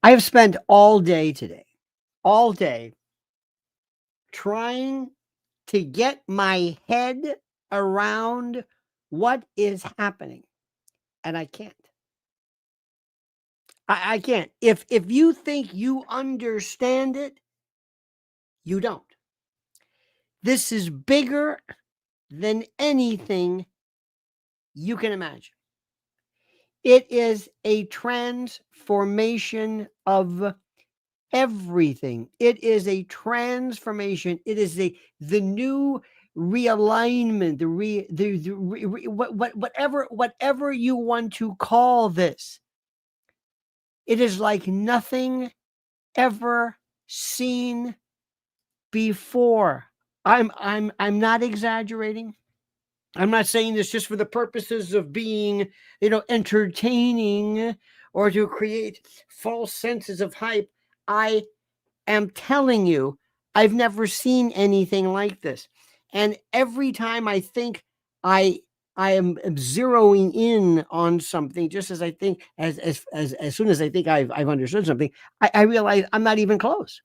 I have spent all day today, all day, trying to get my head around what is happening, and I can't. I can't. If you think you understand it, you don't. This is bigger than anything you can imagine. It is a transformation of everything. It is a transformation. It is the new realignment, whatever you want to call this. It is like nothing ever seen before. I'm not exaggerating. I'm not saying this just for the purposes of being, entertaining or to create false senses of hype. I am telling you, I've never seen anything like this. And every time I think I am zeroing in on something, just as I think, as soon as I think I've understood something, I realize I'm not even close.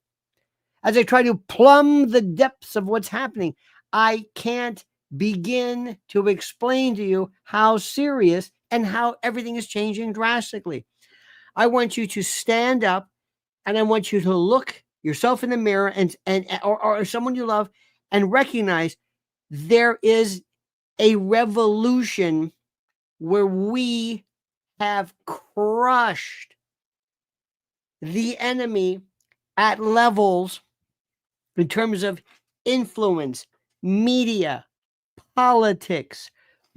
As I try to plumb the depths of what's happening, I can't begin to explain to you how serious and how everything is changing drastically. I want you to stand up, and I want you to look yourself in the mirror or someone you love and recognize there is a revolution where we have crushed the enemy at levels in terms of influence, media, politics,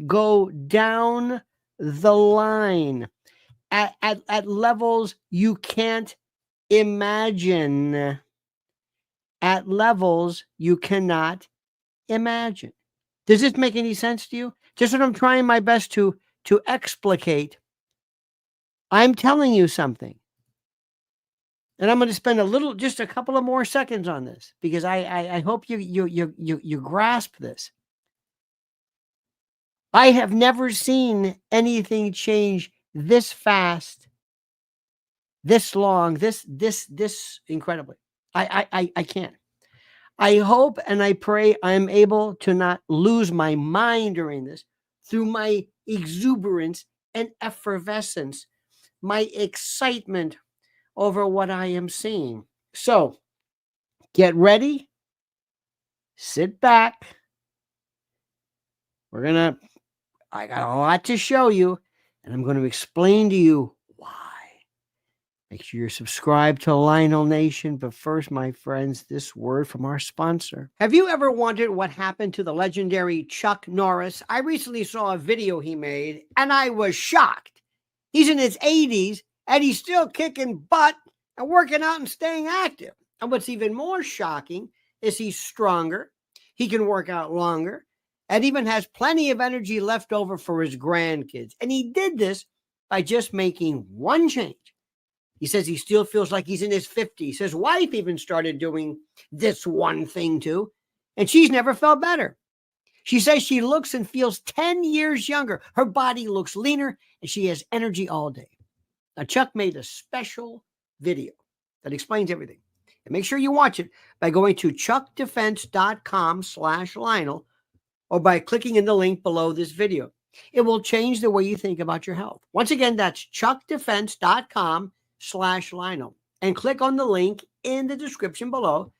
go down the line at levels you can't imagine, at levels you cannot imagine. Does this make any sense to you? Just what I'm trying my best to explicate. I'm telling you something. And I'm going to spend just a couple of more seconds on this because I hope you grasp this. I have never seen anything change this fast, this long, this incredibly. I can't. I hope and I pray I'm able to not lose my mind during this through my exuberance and effervescence, my excitement over what I am seeing. So get ready, sit back. I got a lot to show you, and I'm going to explain to you why. Make sure you're subscribed to Lionel Nation. But first, my friends, this word from our sponsor. Have you ever wondered what happened to the legendary Chuck Norris? I recently saw a video he made, and I was shocked. He's in his 80s, and he's still kicking butt and working out and staying active. And what's even more shocking is he's stronger. He can work out longer and even has plenty of energy left over for his grandkids. And he did this by just making one change. He says he still feels like he's in his 50s. His wife even started doing this one thing too, and she's never felt better. She says she looks and feels 10 years younger. Her body looks leaner, and she has energy all day. Now, Chuck made a special video that explains everything. And make sure you watch it by going to chuckdefense.com/Lionel or by clicking in the link below this video. It will change the way you think about your health. Once again, that's chuckdefense.com/Lionel. And click on the link in the description below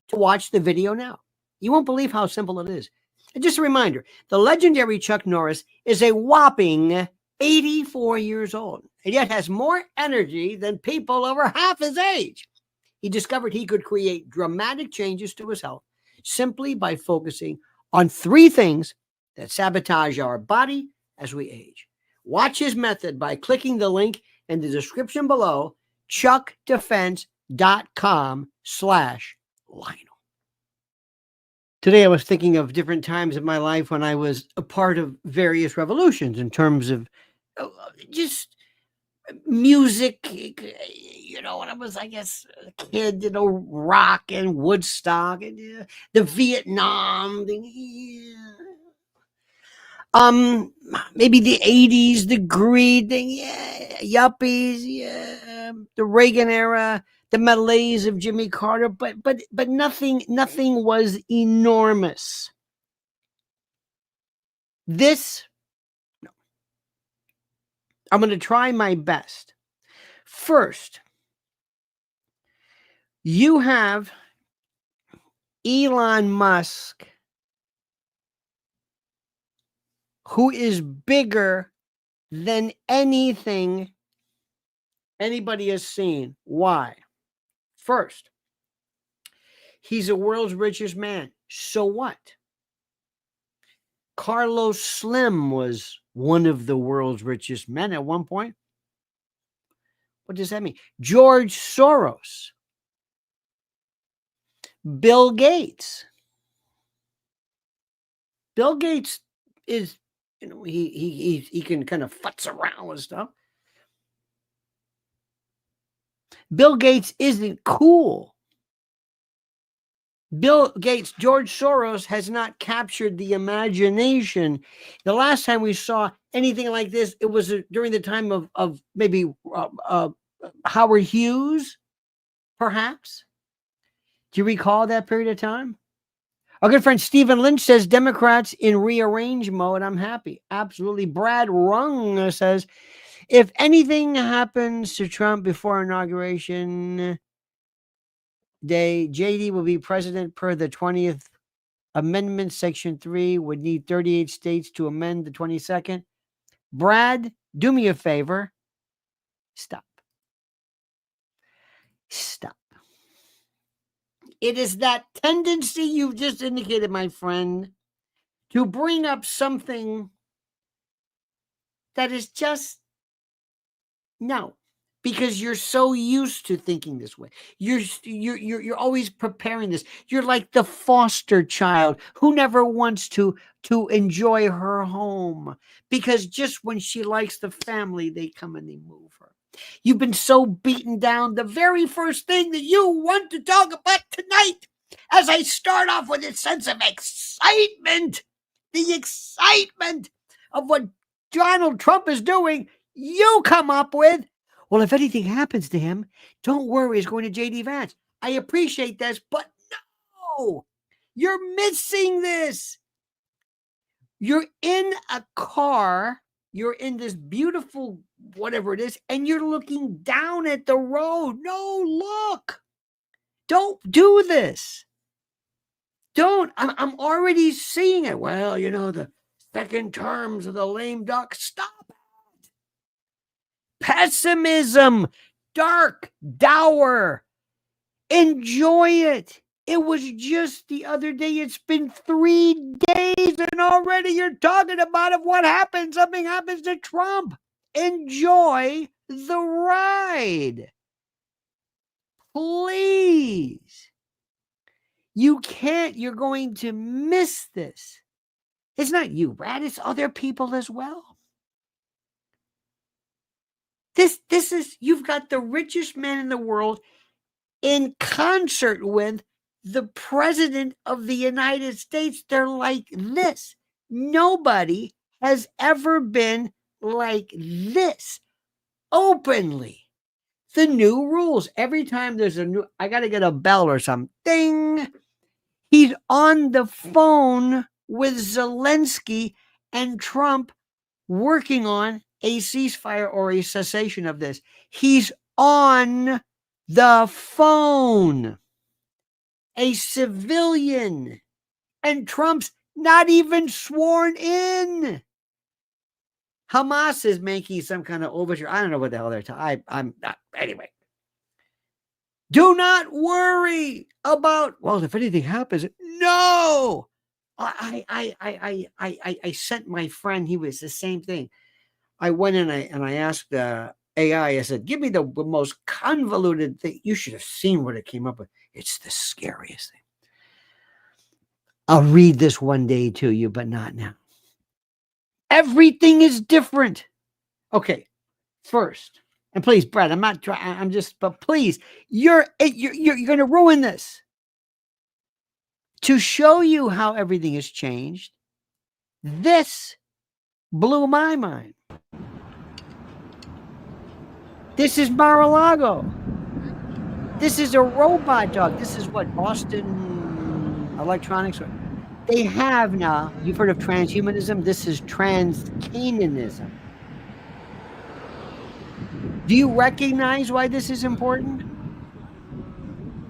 to watch the video now. You won't believe how simple it is. And just a reminder, the legendary Chuck Norris is a whopping 84 years old and yet has more energy than people over half his age. He discovered he could create dramatic changes to his health simply by focusing on 3 things that sabotage our body as we age. Watch his method by clicking the link in the description below, chuckdefense.com/Lionel. Today I was thinking of different times in my life when I was a part of various revolutions in terms of just music, when I was, I guess, a kid, rock and Woodstock and the Vietnam thing. maybe the 80s, the greed thing, yeah, yuppies, yeah, the Reagan era, the malaise of Jimmy Carter, but nothing was enormous. This, no. I'm going to try my best. First, you have Elon Musk, who is bigger than anything anybody has seen. Why? First, he's the world's richest man. So what? Carlos Slim was one of the world's richest men at one point. What does that mean? George Soros, Bill Gates. Bill Gates is, he can kind of futz around with stuff. Bill Gates isn't cool. Bill Gates, George Soros has not captured the imagination. The last time we saw anything like this, it was during the time of maybe Howard Hughes, perhaps. Do you recall that period of time? Our good friend Stephen Lynch says, Democrats in rearrange mode. I'm happy. Absolutely. Brad Rung says, if anything happens to Trump before inauguration day, JD will be president per the 20th Amendment. Section 3 would need 38 states to amend the 22nd. Brad, do me a favor. Stop. It is that tendency you've just indicated, my friend, to bring up something that is just no, because you're so used to thinking this way. You're always preparing this. You're like the foster child who never wants to enjoy her home, because just when she likes the family, they come and they move her. You've been so beaten down. The very first thing that you want to talk about tonight, as I start off with a sense of excitement, the excitement of what Donald Trump is doing, you come up with, well, if anything happens to him, don't worry, he's going to JD Vance. I appreciate this, but no, you're missing this. You're in a car, you're in this beautiful whatever it is, and you're looking down at the road. No, look. Don't do this. Don't. I'm already seeing it. Well, the second terms of the lame duck. Stop it. Pessimism, dark, dour. Enjoy it. It was just the other day. It's been 3 days and already you're talking about if what happens, something happens to Trump. Enjoy the ride. Please. You can't. You're going to miss this. It's not you, Brad. It's other people as well. This is, you've got the richest man in the world in concert with the president of the United States. They're like this. Nobody has ever been like this openly. The new rules. Every time there's a new, I got to get a bell or something. He's on the phone with Zelensky and Trump working on a ceasefire or a cessation of this. He's on the phone. A civilian. And Trump's not even sworn in. Hamas is making some kind of overture. I don't know what the hell they're talking. I'm not. Anyway. Do not worry about, well, if anything happens. No. I sent my friend, he was the same thing. I went in and I asked AI, I said, give me the most convoluted thing. You should have seen what it came up with. It's the scariest thing. I'll read this one day to you, but not now. Everything is different. Okay, first, and please, Brad, I'm not trying, I'm just, but please, you're going to ruin this. To show you how everything has changed, this blew my mind. This is Mar-a-Lago. This is a robot dog. This is what Boston Electronics. They have now. You've heard of transhumanism. This is transcananism. Do you recognize why this is important?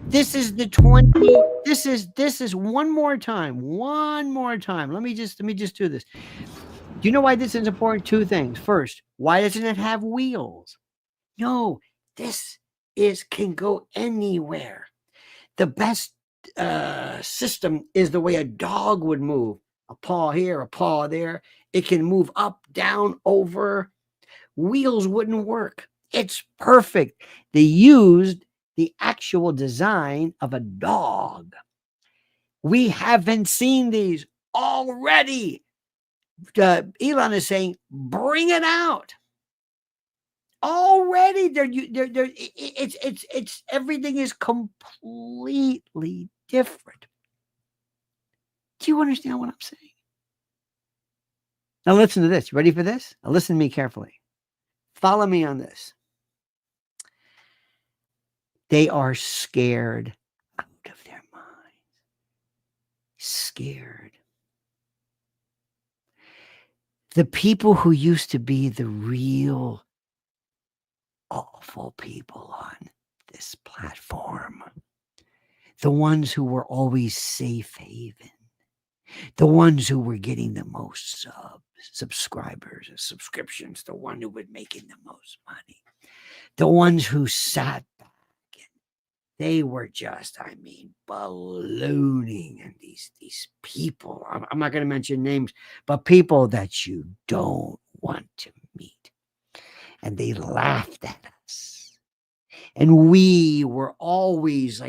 This is the 20. This is one more time. Let me just do this. Do you know why this is important? Two things. First, why doesn't it have wheels? No, this can go anywhere. The best system is the way a dog would move. A paw here, a paw there. It can move up, down, over. Wheels wouldn't work. It's perfect. They used the actual design of a dog. We haven't seen these already. Elon is saying, bring it out. Already, it's everything is completely different. Do you understand what I'm saying? Now listen to this. You ready for this? Now listen to me carefully. Follow me on this. They are scared out of their minds. Scared. The people who used to be the real awful people on this platform, the ones who were always safe haven, the ones who were getting the most subscribers and subscriptions, the one who was making the most money, the ones who sat back and they were just, ballooning. And these people, I'm not going to mention names, but people that you don't want to meet. And they laughed at us. And we were always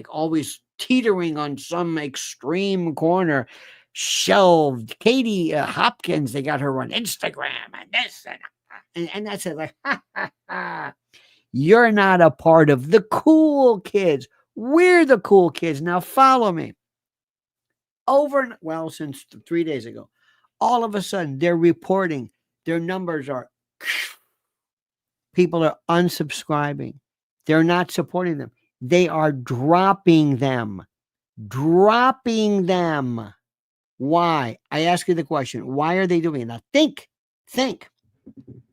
teetering on some extreme corner, shelved. Katie Hopkins, they got her on Instagram and this and that's it. Like, you're not a part of the cool kids. We're the cool kids. Now follow me. Since 3 days ago, all of a sudden they're reporting their numbers are. People are unsubscribing. They're not supporting them. They are dropping them. Why? I ask you the question. Why are they doing it? Now think.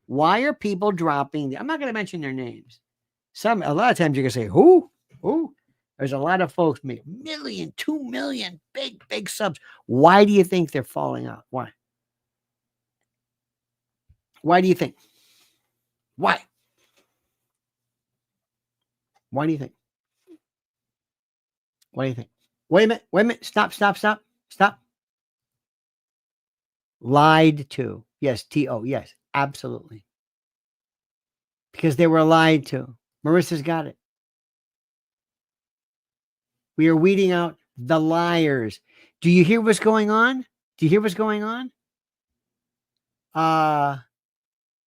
Why are people dropping? I'm not going to mention their names. A lot of times you're going to say, who? There's a lot of folks, 1 million, 2 million, big subs. Why do you think they're falling out? Why? Why do you think? Why? Why do you think? What do you think? Wait a minute. Stop. Lied to. Yes, T-O. Yes, absolutely. Because they were lied to. Marissa's got it. We are weeding out the liars. Do you hear what's going on?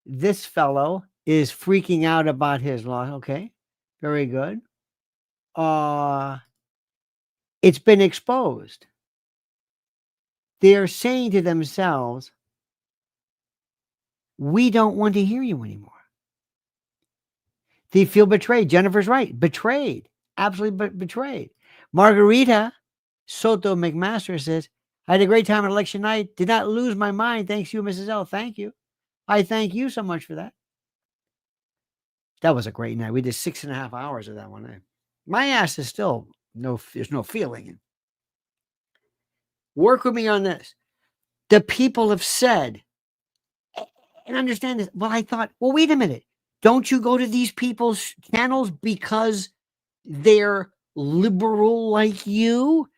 This fellow is freaking out about his loss. Okay, very good. It's been exposed. They're saying to themselves, we don't want to hear you anymore. They feel betrayed. Jennifer's right. Betrayed. Absolutely betrayed. Margarita Soto McMaster says, I had a great time on election night. Did not lose my mind. Thanks you, Mrs. L. Thank you. I thank you so much for that. That was a great night. We did 6.5 hours of that one night. My ass is still there's no feeling. Work with me on this. The people have said, and understand this. Well, I thought, wait a minute. Don't you go to these people's channels because they're liberal like you?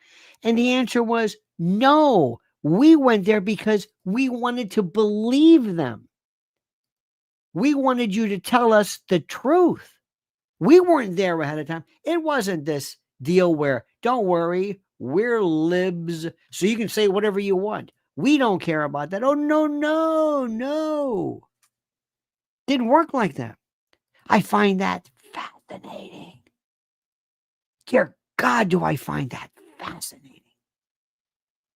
And the answer was no. We went there because we wanted to believe them. We wanted you to tell us the truth. We weren't there ahead of time. It wasn't this deal where, don't worry, we're libs, so you can say whatever you want. We don't care about that. Oh, no. Didn't work like that. I find that fascinating. Dear God, do I find that fascinating.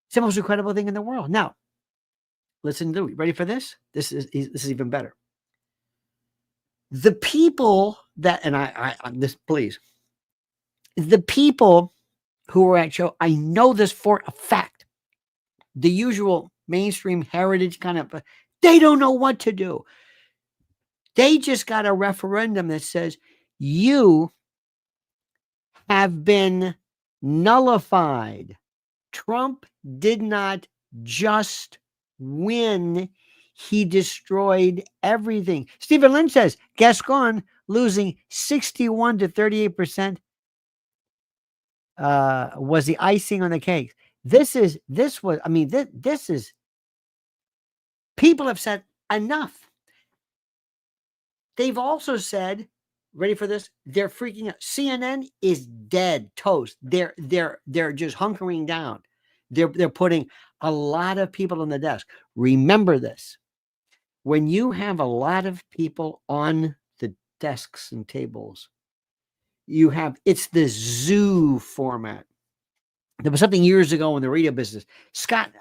It's the most incredible thing in the world. Now, Listen to it. Ready for this? This is even better. The people that, and I this, please, the people who were at show, I know this for a fact. The usual mainstream heritage kind of, they don't know what to do. They just got a referendum that says you have been nullified. Trump did not just win, he destroyed everything. Stephen Lynch says Gascon losing 61 to 38% was the icing on the cake. This is people have said enough. They've also said, ready for this? They're freaking out. CNN is dead toast. They're just hunkering down. They're putting a lot of people on the desk. Remember this. When you have a lot of people on the desks and tables, it's the zoo format. There was something years ago in the radio business. Scott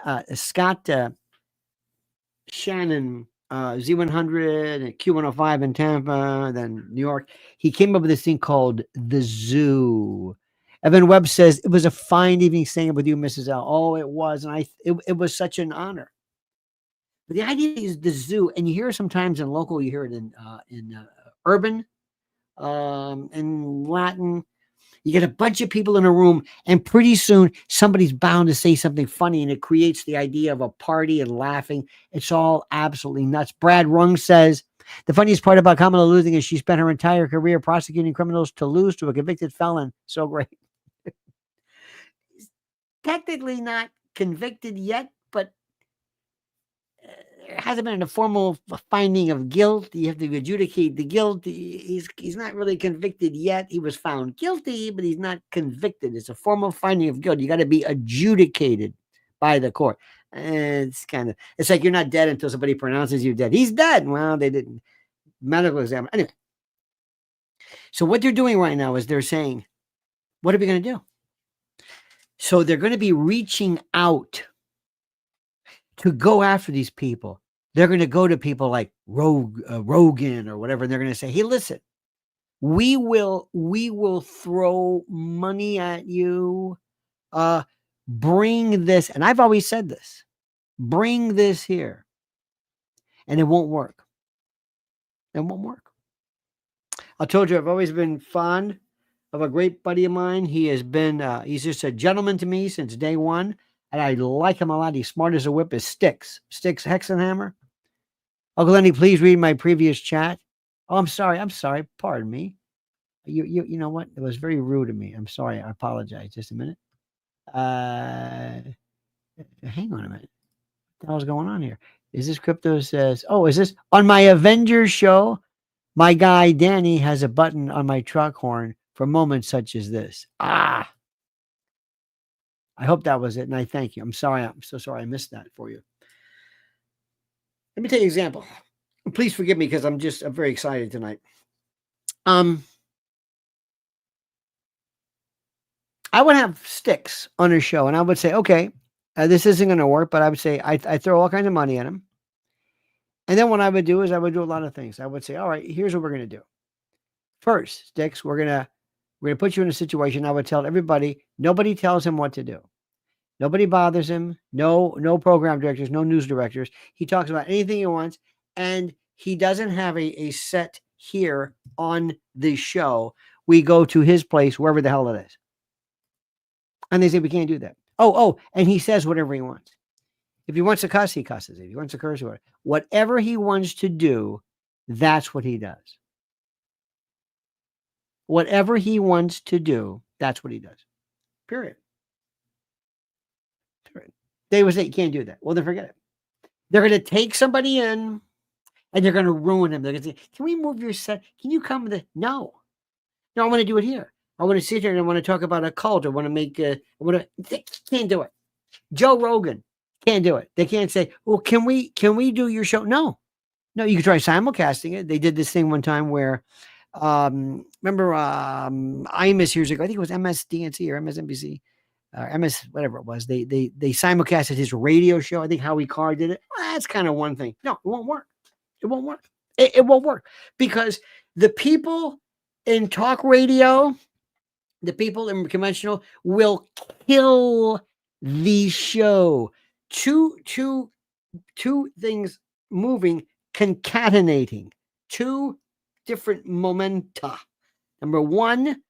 Shannon, Z100 and Q105 in Tampa, then New York. He came up with this thing called the zoo. Evan Webb says, it was a fine evening staying up with you, Mrs. L. Oh, it was. And it was such an honor. But the idea is the zoo, and you hear it sometimes in local, you hear it in urban, in Latin. You get a bunch of people in a room, and pretty soon somebody's bound to say something funny, and it creates the idea of a party and laughing. It's all absolutely nuts. Brad Rung says, the funniest part about Kamala losing is she spent her entire career prosecuting criminals to lose to a convicted felon. So great. Technically not convicted yet, but there hasn't been a formal finding of guilt. You have to adjudicate the guilt. He's not really convicted yet. He was found guilty, but he's not convicted. It's a formal finding of guilt. You got to be adjudicated by the court. It's like you're not dead until somebody pronounces you dead. He's dead. Well, they didn't. Medical exam. Anyway. So what they're doing right now is they're saying, what are we going to do? So they're going to be reaching out to go after these people. They're going to go to people like Rogan or whatever. And they're going to say, hey, listen, we will throw money at you. Bring this. And I've always said this, bring this here. And it won't work. It won't work. I told you, I've always been fond of a great buddy of mine. He has been, he's just a gentleman to me since day one. And I like him a lot. He's smart as a whip. Is Sticks Hexenhammer. Uncle Lenny, please read my previous chat. Oh, I'm sorry. Pardon me. You know what? It was very rude of me. I'm sorry. I apologize. Just a minute. Hang on a minute. What the hell's going on here? Is this Crypto says, oh, is this on my Avengers show? My guy Danny has a button on my truck horn for moments such as this. I hope that was it, and I thank you. I'm sorry. I'm so sorry I missed that for you. Let me take an example. Please forgive me because I'm very excited tonight. I would have Sticks on his show, and I would say, okay, this isn't going to work, but I would say I throw all kinds of money at him. And then what I would do is I would do a lot of things. I would say, all right, here's what we're going to do. First, Sticks, we're going to put you in a situation. I would tell everybody, nobody tells him what to do. Nobody bothers him. No program directors, no news directors. He talks about anything he wants, and he doesn't have a set here on the show. We go to his place, wherever the hell it is. And they say, we can't do that. And he says whatever he wants. If he wants to cuss, he cusses. If he wants to curse, whatever he wants to do, that's what he does. Whatever he wants to do, that's what he does. Period. They would say, you can't do that. Well, then forget it. They're going to take somebody in and they're going to ruin him. They're going to say, can we move your set? Can you come with it? No, I want to do it here. I want to sit here and I want to talk about a cult. I want to make, they can't do it. Joe Rogan can't do it. They can't say, well, can we do your show? No, you can try simulcasting it. They did this thing one time where, remember, IMUS years ago, I think it was MSDNC or MSNBC. MS, whatever it was. They simulcasted his radio show. I think Howie Carr did it. Well, that's kind of one thing. No, it won't work. It won't work. It won't work because the people in talk radio, the people in conventional will kill the show. Two things moving, concatenating, two different momenta. Number one,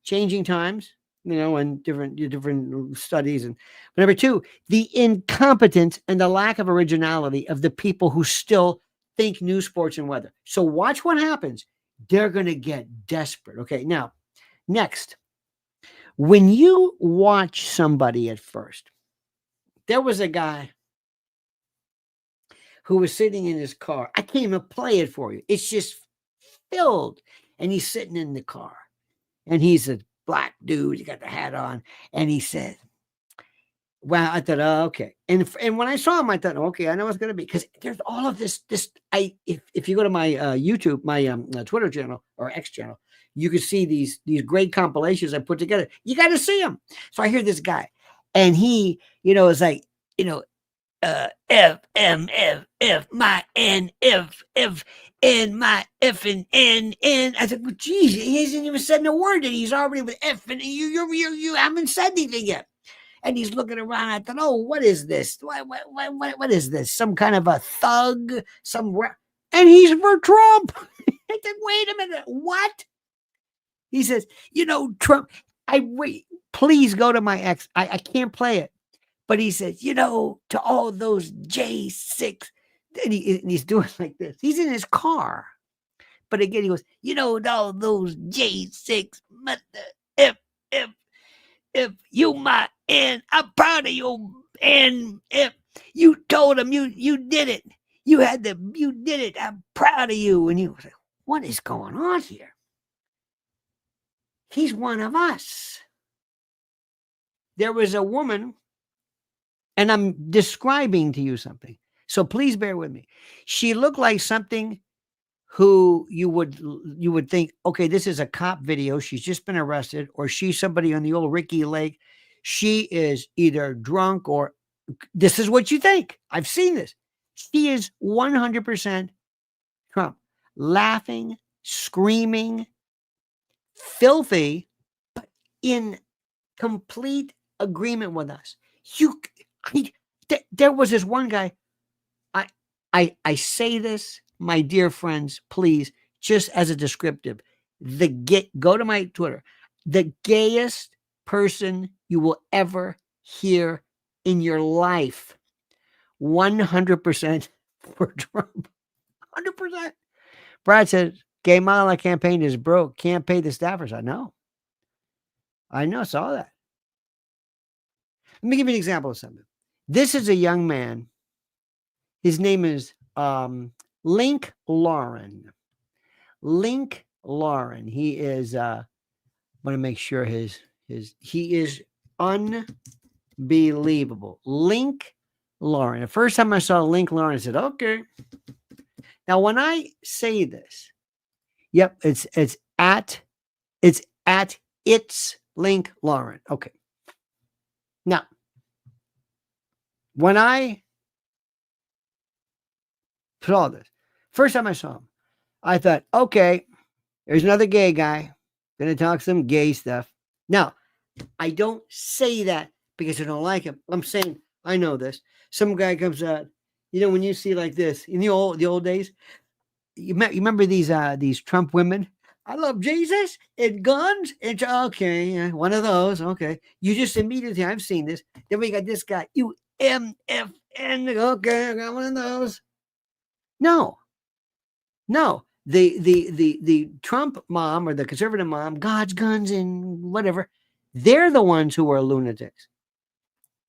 changing times, and different studies. And number two, the incompetence and the lack of originality of the people who still think news, sports, and weather. So watch what happens. They're going to get desperate. Okay, now, next, when you watch somebody at first, there was a guy who was sitting in his car. I can't even play it for you. It's just filled. And he's sitting in the car. And he's a black dude. He got the hat on. And he said, well, I thought, oh, okay. And when I saw him, I thought, okay, I know it's going to be. Because there's all of this. If you go to my YouTube, my Twitter channel or X channel, you can see these great compilations I put together. You got to see them. So I hear this guy. And he, is like, F, M, F, my N, F, N, my F, and N. I said, well, geez, he hasn't even said a word, and he's already with F, and you haven't said anything yet. And he's looking around. I thought, oh, what is this? What is this? Some kind of a thug? And he's for Trump. I said, wait a minute, what? He says, Trump. Please go to my ex. I can't play it. But he says, to all those J6, and he's doing like this. He's in his car. But again, he goes, to all those J6, if you my N, I'm proud of you. And if you told him you did it, you did it. I'm proud of you. And he was like, what is going on here? He's one of us. There was a woman. And I'm describing to you something. So please bear with me. She looked like something who you would think, okay, this is a cop video. She's just been arrested, or she's somebody on the old Ricky Lake. She is either drunk or this is what you think. I've seen this. She is 100% Trump. Laughing, screaming, filthy, but in complete agreement with us. There was this one guy. I say this, my dear friends, please, just as a descriptive. Go to my Twitter. The gayest person you will ever hear in your life. 100% for Trump. 100%. Brad said, gay model campaign is broke. Can't pay the staffers. I know. Saw that. Let me give you an example of something. This is a young man. His name is Link Lauren. Link Lauren. He is want to make sure he is unbelievable. Link Lauren. The first time I saw Link Lauren, I said, okay. Now when I say this, yep, it's at Link Lauren. Okay. Now, when I put all this, first time I saw him, I thought, okay, there's another gay guy going to talk some gay stuff. Now, I don't say that because I don't like him. I'm saying, I know this. Some guy comes out, when you see like this, in the old days, you remember these Trump women? I love Jesus and guns. It's okay. One of those. Okay. You just immediately, I've seen this. Then we got this guy, UMFN. Okay. I got one of those. No. The Trump mom or the conservative mom, God's guns and whatever, they're the ones who are lunatics.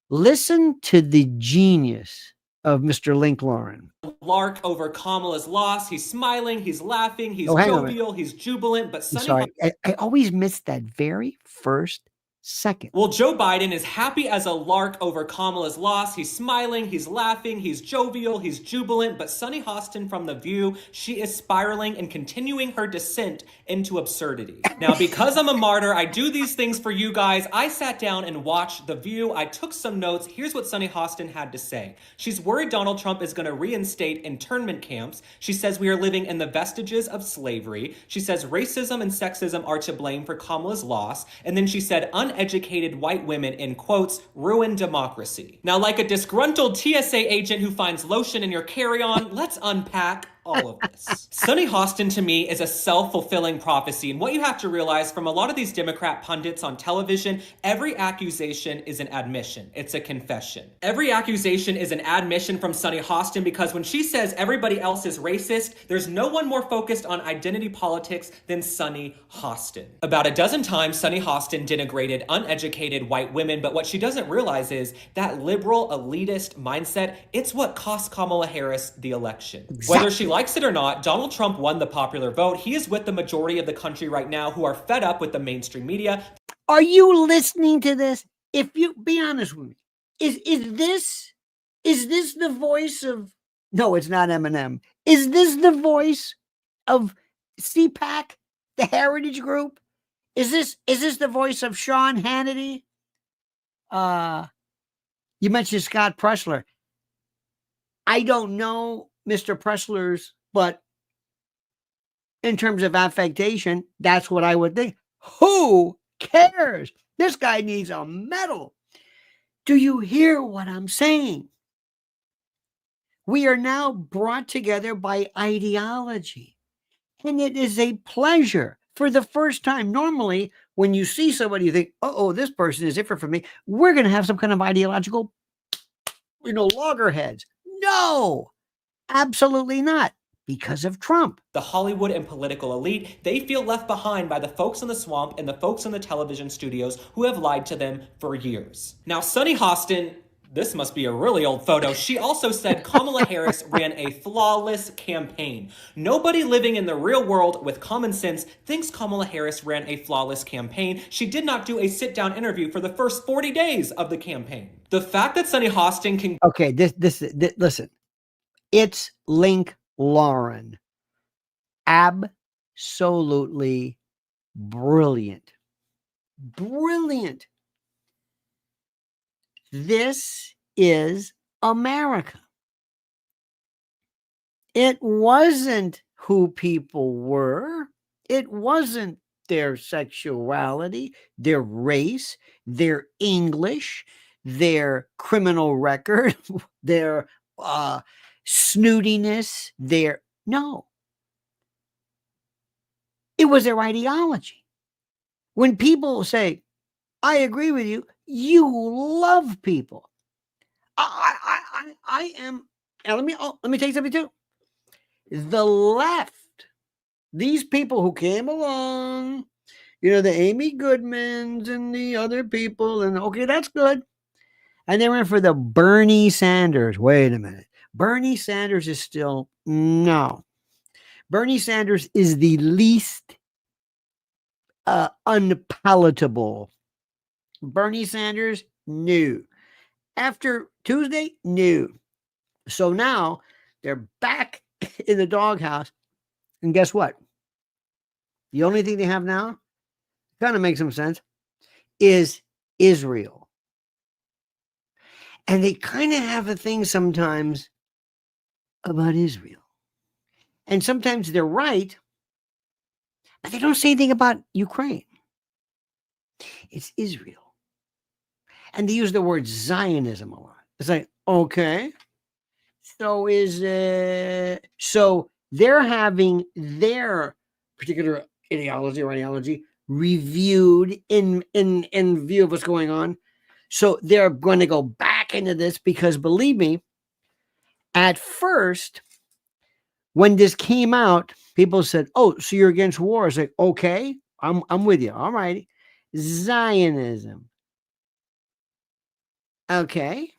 Listen to the genius of Mr. Link Lauren. Lark over Kamala's loss. He's smiling, he's laughing, he's jovial, he's jubilant, but sorry, I always miss that very first second. Well, Joe Biden is happy as a lark over Kamala's loss. He's smiling, he's laughing, he's jovial, he's jubilant. But Sunny Hostin from The View, she is spiraling and continuing her descent into absurdity. Now, because I'm a martyr, I do these things for you guys. I sat down and watched The View. I took some notes. Here's what Sunny Hostin had to say. She's worried Donald Trump is going to reinstate internment camps. She says we are living in the vestiges of slavery. She says racism and sexism are to blame for Kamala's loss. And then she said uneducated white women, in quotes, ruin democracy. Now, like a disgruntled TSA agent who finds lotion in your carry-on, let's unpack all of this. Sunny Hostin, to me, is a self-fulfilling prophecy. And what you have to realize from a lot of these Democrat pundits on television, every accusation is an admission. It's a confession. Every accusation is an admission from Sunny Hostin because when she says everybody else is racist, there's no one more focused on identity politics than Sunny Hostin. About a dozen times, Sunny Hostin denigrated uneducated white women, but what she doesn't realize is that liberal elitist mindset, it's what cost Kamala Harris the election. Exactly. Whether she likes it or not, Donald Trump won the popular vote. He is with the majority of the country right now who are fed up with the mainstream media. Are you listening to this? If you be honest with me, is this the voice of? No, it's not Eminem. Is this the voice of CPAC, the Heritage Group? Is this the voice of Sean Hannity? You mentioned Scott Pressler. I don't know Mr. Pressler's, but in terms of affectation, that's what I would think. Who cares? This guy needs a medal. Do you hear what I'm saying? We are now brought together by ideology, and it is a pleasure. For the first time, normally when you see somebody, you think, oh, this person is different from me. We're going to have some kind of ideological, loggerheads. No, absolutely not. Because of Trump. The Hollywood and political elite, they feel left behind by the folks in the swamp and the folks in the television studios who have lied to them for years. Now, Sunny Hostin, this must be a really old photo. She also said Kamala Harris ran a flawless campaign. Nobody living in the real world with common sense thinks Kamala Harris ran a flawless campaign. She did not do a sit-down interview for the first 40 days of the campaign. The fact that Sunny Hostin can... Okay, this listen. It's Link Lauren. Absolutely brilliant. Brilliant. This is America. It wasn't who people were. It wasn't their sexuality, their race, their English, their criminal record, their snootiness, no. It was their ideology. When people say, I agree with you, you love people. I am, and let me tell you something too. The left, these people who came along, the Amy Goodmans and the other people, and okay, that's good. And they went for the Bernie Sanders. Wait a minute. Bernie Sanders is still, no. Bernie Sanders is the least unpalatable. Bernie Sanders, no. After Tuesday, no. So now they're back in the doghouse. And guess what? The only thing they have now, kind of makes some sense, is Israel. And they kind of have a thing sometimes about Israel. And sometimes they're right, but they don't say anything about Ukraine. It's Israel. And they use the word Zionism a lot. It's like, okay. So they're having their particular ideology or ideology reviewed in view of what's going on. So they're going to go back into this because, believe me, at first, when this came out, people said, oh, so you're against war. It's like, okay, I'm with you. All right. Zionism. Okay,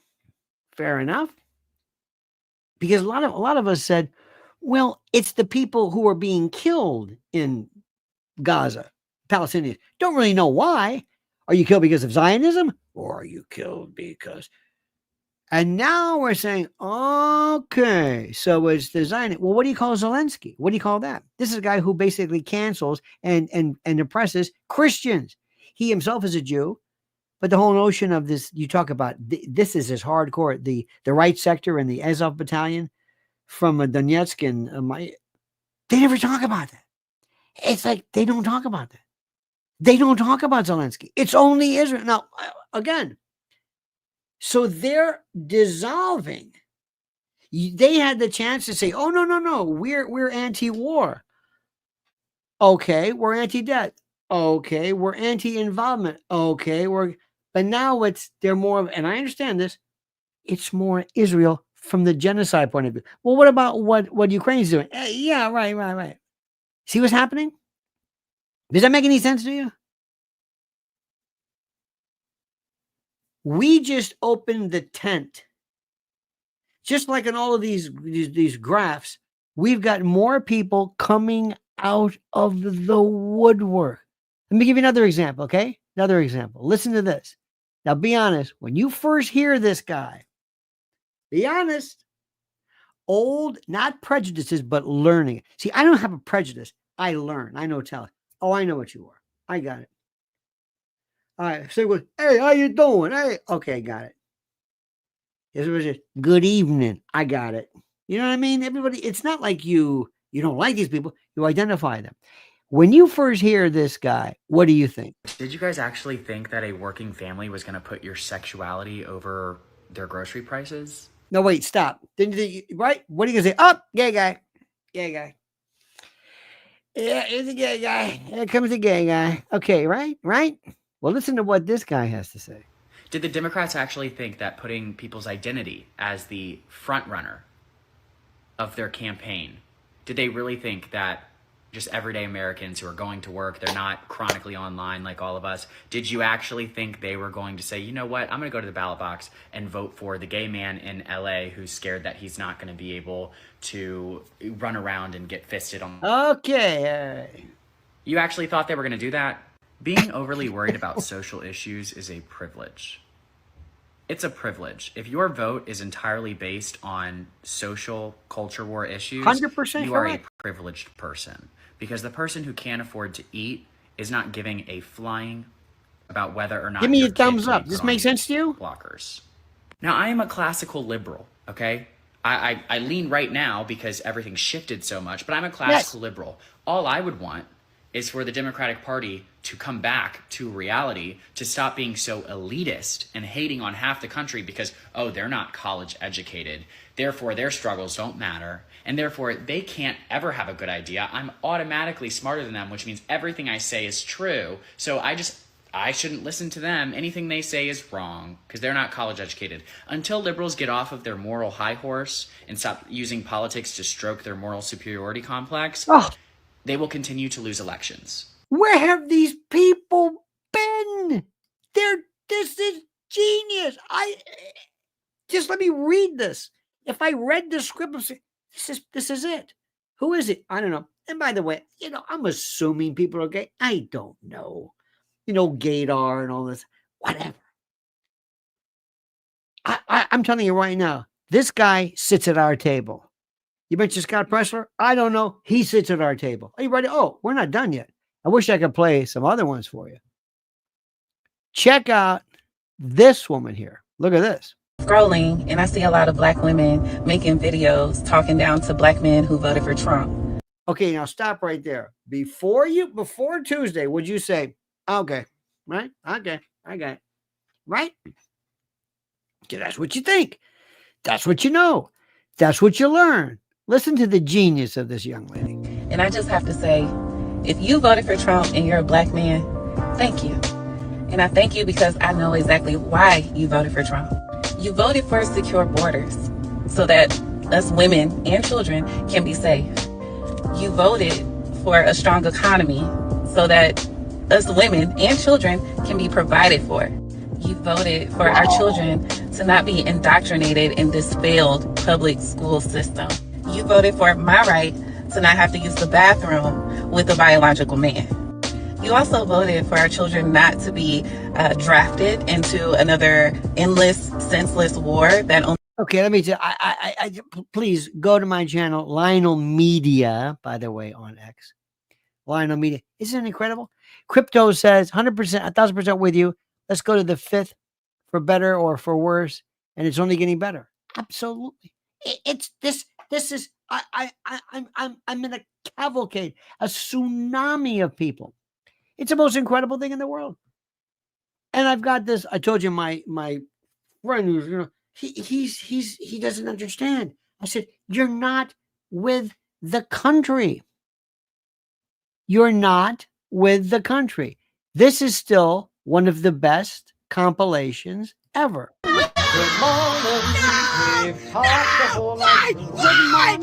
fair enough. Because a lot of us said, well, it's the people who are being killed in Gaza, Palestinians. Don't really know why. Are you killed because of Zionism? Or are you killed because... And now we're saying, okay, so it's the Zionist. Well, what do you call Zelensky? What do you call that? This is a guy who basically cancels and oppresses Christians. He himself is a Jew, but the whole notion of this, you talk about, this is as hardcore, the right sector and the Azov battalion from Donetsk and they never talk about that. It's like they don't talk about that. They don't talk about Zelensky. It's only Israel. Now, again, so they're dissolving. They had the chance to say, oh, no, we're anti-war. Okay, we're anti-debt. Okay, we're anti-involvement. Okay, but now they're more of, and I understand this, it's more Israel from the genocide point of view. Well, what about what Ukraine's doing? Yeah, right. See what's happening? Does that make any sense to you? We just opened the tent. Just like in all of these graphs, we've got more people coming out of the woodwork. Let me give you another example, okay? Another example. Listen to this. Now, be honest. When you first hear this guy, be honest. Old, not prejudices, but learning. See, I don't have a prejudice. I learn. I know talent. Oh, I know what you are. I got it. All right. So, hey, how you doing? Hey, okay, got it. This was just good evening. I got it. You know what I mean? Everybody, it's not like you don't like these people. You identify them. When you first hear this guy, what do you think? Did you guys actually think that a working family was going to put your sexuality over their grocery prices? No, wait, stop. Didn't you, right? What are you going to say? Oh, gay guy. Gay guy. Yeah, it's a gay guy. Here comes a gay guy. Okay, right? Well, listen to what this guy has to say. Did the Democrats actually think that putting people's identity as the front runner of their campaign, did they really think that just everyday Americans who are going to work, they're not chronically online like all of us, did you actually think they were going to say, you know what, I'm going to go to the ballot box and vote for the gay man in LA who's scared that he's not going to be able to run around and get fisted on? Okay. You actually thought they were going to do that? Being overly worried about social issues is a privilege. It's a privilege. If your vote is entirely based on social culture war issues, 100% you are correct. a privileged person. Because the person who can't afford to eat is not giving a flying about whether or not. Give me your a thumbs kid up. can This put makes on sense to you? Blockers. Now, I am a classical liberal, okay? I lean right now because everything shifted so much, but I'm a classical liberal. All I would want is for the Democratic Party to come back to reality, to stop being so elitist and hating on half the country because, oh, they're not college educated, therefore their struggles don't matter, and therefore they can't ever have a good idea. I'm automatically smarter than them, which means everything I say is true, so I shouldn't listen to them. Anything they say is wrong because they're not college educated. Until liberals get off of their moral high horse and stop using politics to stroke their moral superiority complex, they will continue to lose elections. Where have these people been? This is genius. Just let me read this. If I read the script, I'd say, this is it. Who is it? I don't know. And by the way, I'm assuming people are gay. I don't know. Gaydar and all this, whatever. I'm telling you right now, this guy sits at our table. You mentioned Scott Pressler? I don't know. He sits at our table. Are you ready? Oh, we're not done yet. I wish I could play some other ones for you. Check out this woman here. Look at this. Scrolling, and I see a lot of black women making videos talking down to black men who voted for Trump. Okay, now stop right there. Before Tuesday, would you say, okay, right? Okay, I got it. Right? Okay, that's what you think. That's what you know. That's what you learn. Listen to the genius of this young lady. And I just have to say, if you voted for Trump and you're a black man, thank you. And I thank you because I know exactly why you voted for Trump. You voted for secure borders so that us women and children can be safe. You voted for a strong economy so that us women and children can be provided for. You voted for our children to not be indoctrinated in this failed public school system. You voted for my right to not have to use the bathroom with a biological man. You You also voted for our children not to be drafted into another endless, senseless war that only. Okay, let me tell. Please go to my channel, Lionel Media. By the way, on X, Lionel Media. Isn't it incredible? Crypto says 100%, 1,000% with you. Let's go to the fifth for better or for worse, and it's only getting better. Absolutely, it's this. This is I'm in a cavalcade, a tsunami of people. It's the most incredible thing in the world. And I've got this. I told you my friend who's he doesn't understand. I said, you're not with the country. You're not with the country. This is still one of the best compilations ever. Good morning. We've talked the whole night.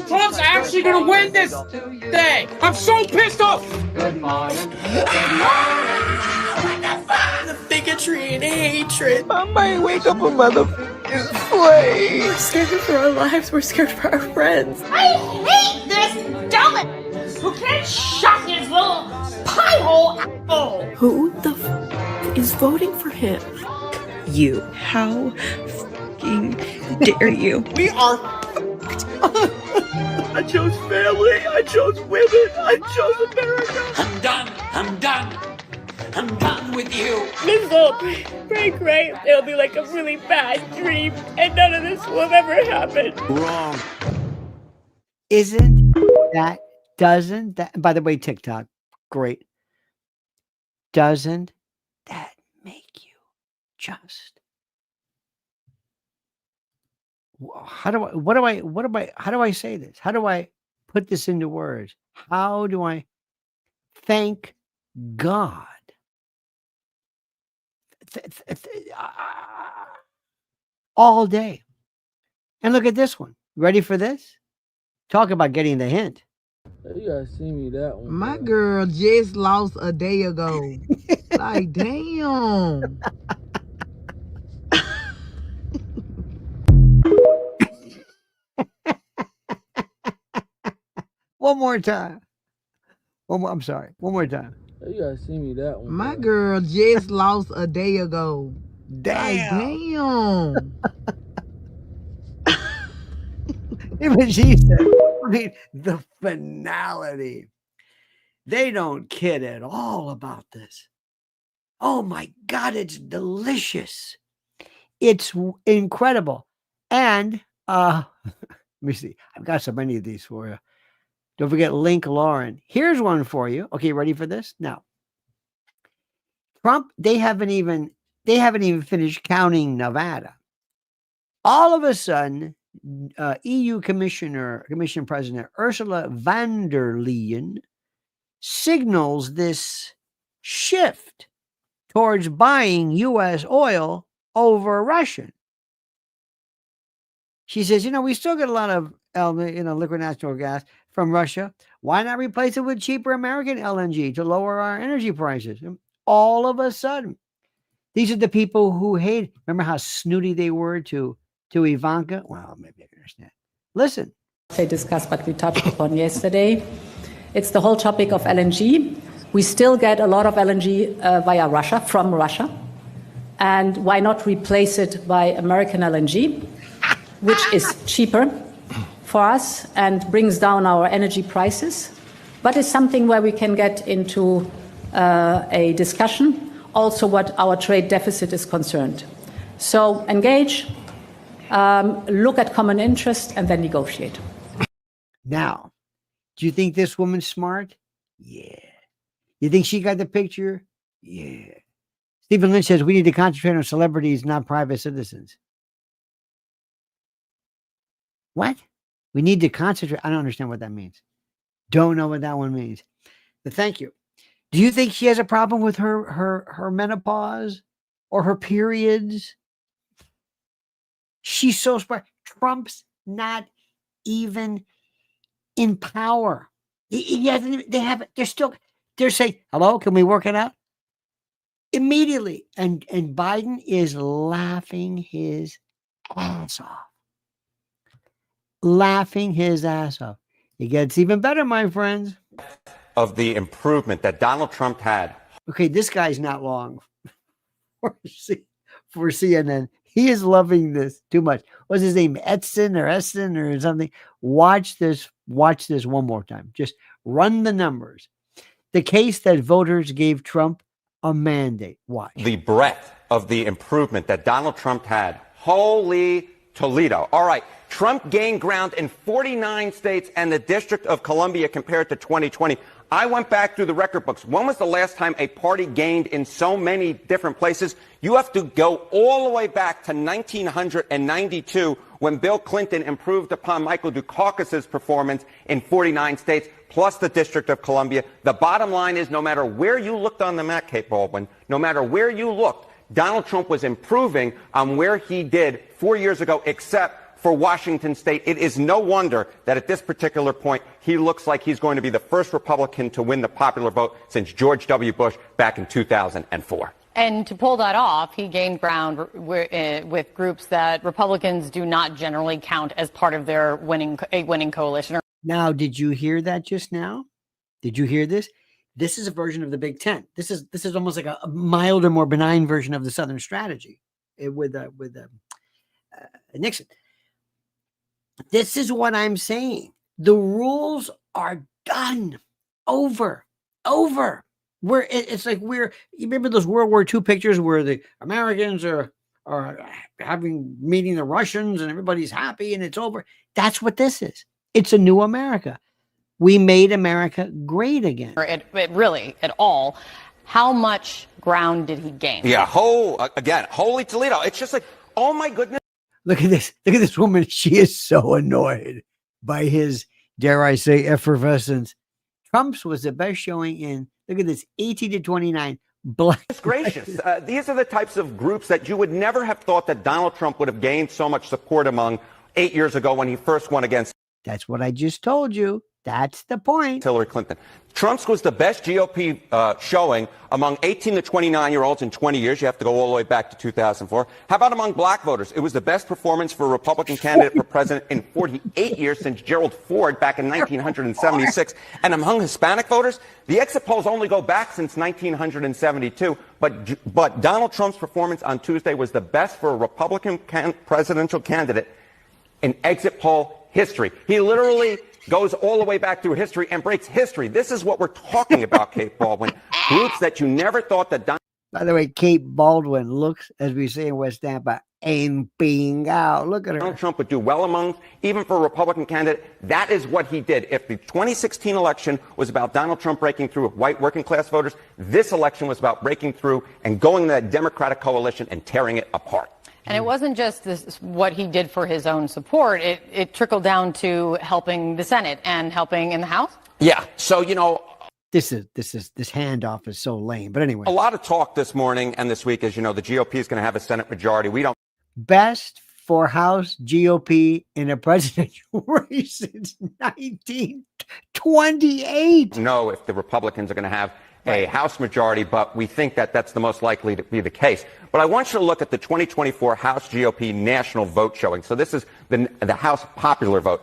Trump's actually going to win this thing. I'm so pissed off. Good morning. Good morning. The bigotry and hatred. I might wake up a motherfucking slave. We're scared for our lives. We're scared for our friends. I hate this dumbass who can't shut his little pie hole asshole. Who the f is voting for him? You. How fucking dare you? We are I chose family. I chose women. I chose America. I'm done. I'm done. I'm done with you. This will break right. It'll be like a really bad dream, and none of this will ever happen. Wrong. Doesn't that, by the way, TikTok, great. Doesn't that make you just, how do I say this? How do I put this into words? How do I thank God? All day. And look at this one. Ready for this? Talk about getting the hint. You gotta see me that one. My girl just lost a day ago. Like, damn. One more time. I'm sorry. One more time. You gotta see me that one. My girl just lost a day ago. Damn. Like, damn. Even she said, I mean, the finality. They don't kid at all about this. Oh my God, it's delicious. It's incredible. And let me see. I've got so many of these for you. Don't forget Link Lauren. Here's one for you. Okay, ready for this? Now, Trump, they haven't even finished counting Nevada. All of a sudden, EU Commission President Ursula von der Leyen signals this shift towards buying U.S. oil over Russian. She says, we still get a lot of liquid natural gas from Russia. Why not replace it with cheaper American LNG to lower our energy prices? And all of a sudden, these are the people who hate. Remember how snooty they were to Ivanka? Well, maybe I can understand. Listen. They discussed what we touched upon yesterday. It's the whole topic of LNG. We still get a lot of LNG via Russia, from Russia. And why not replace it by American LNG, which is cheaper for us and brings down our energy prices, but it's something where we can get into a discussion, also what our trade deficit is concerned. So engage, look at common interest, and then negotiate. Now, do you think this woman's smart? Yeah. You think she got the picture? Yeah. Stephen Lynch says we need to concentrate on celebrities, not private citizens. What? We need to concentrate. I don't understand what that means. Don't know what that one means. But thank you. Do you think she has a problem with her menopause or her periods? She's so smart. Trump's not even in power. They're saying, hello, can we work it out? Immediately. And Biden is laughing his ass off. Laughing his ass off. It gets even better, my friends. Of the improvement that Donald Trump had Okay, this guy's not long for CNN. He is loving this too much. What's his name? Edson or something. Watch this one more time. Just run the numbers. The case that voters gave Trump a mandate. Watch. The breadth of the improvement that Donald Trump had. Holy Toledo. All right. Trump gained ground in 49 states and the District of Columbia compared to 2020. I went back through the record books. When was the last time a party gained in so many different places? You have to go all the way back to 1992 when Bill Clinton improved upon Michael Dukakis's performance in 49 states, plus the District of Columbia. The bottom line is no matter where you looked on the map, Kate Baldwin, no matter where you looked, Donald Trump was improving on where he did 4 years ago, except for Washington State. It is no wonder that at this particular point, he looks like he's going to be the first Republican to win the popular vote since George W. Bush back in 2004. And to pull that off, he gained ground with groups that Republicans do not generally count as part of their winning coalition. Now, did you hear that just now? Did you hear this? This is a version of the Big Ten. This is almost like a milder, more benign version of the Southern strategy with Nixon. This is what I'm saying. The rules are done. Over. It's like you remember those World War II pictures where the Americans are meeting the Russians and everybody's happy and it's over. That's what this is. It's a new America. We made America great again. It really, at all. How much ground did he gain? Yeah, holy Toledo. It's just like, oh my goodness. Look at this. Look at this woman. She is so annoyed by his, dare I say, effervescence. Trump's was the best showing in, look at this, 18 to 29. Black. Gracious. These are the types of groups that you would never have thought that Donald Trump would have gained so much support among 8 years ago when he first won against. That's what I just told you. That's the point. Hillary Clinton. Trump's was the best GOP showing among 18 to 29-year-olds in 20 years. You have to go all the way back to 2004. How about among black voters? It was the best performance for a Republican candidate for president in 48 years since Gerald Ford back in 1976. And among Hispanic voters, the exit polls only go back since 1972. But Donald Trump's performance on Tuesday was the best for a Republican presidential candidate in exit poll history. He literally goes all the way back through history and breaks history. This is what we're talking about, Kate Baldwin. Groups that you never thought that Donald. By the way, Kate Baldwin looks, as we say in West Tampa, aiming out. Look at her. Donald Trump would do well among, even for a Republican candidate. That is what he did. If the 2016 election was about Donald Trump breaking through with white working class voters, this election was about breaking through and going to that Democratic coalition and tearing it apart. And it wasn't just what he did for his own support. It trickled down to helping the Senate and helping in the House. Yeah. So, this handoff is so lame. But anyway, a lot of talk this morning and this week is, the GOP is going to have a Senate majority. We don't. Best for House GOP in a presidential race since 1928. Know if the Republicans are going to have a House majority, but we think that that's the most likely to be the case. But I want you to look at the 2024 House GOP national vote showing. So this is the House popular vote.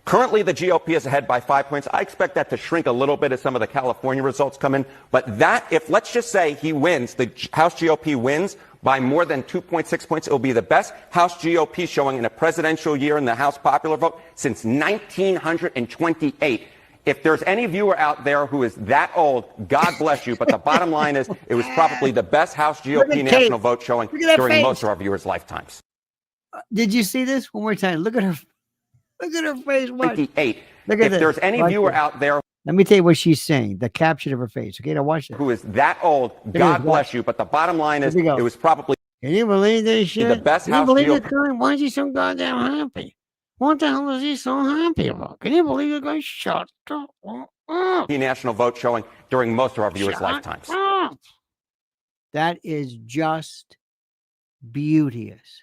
Currently, the GOP is ahead by 5 points. I expect that to shrink a little bit as some of the California results come in. But if let's just say he wins, the House GOP wins by more than 2.6 points, it will be the best House GOP showing in a presidential year in the House popular vote since 1928. If there's any viewer out there who is that old, God bless you. But the bottom line is it was probably the best House GOP national vote showing during most of our viewers' lifetimes. Did you see this? One more time. Look at her. Look at her face. Watch. 28. Look at if this. There's any viewer out there. Let me tell you what she's saying. The caption of her face. Okay, now watch it. Who is that old, God bless you. But the bottom line is it was probably. Can you believe this shit? The best House GOP. Why is he so goddamn happy? What the hell is he so happy about? Can you believe the guy shut up? National vote showing during most of our viewers' lifetimes. That is just beauteous.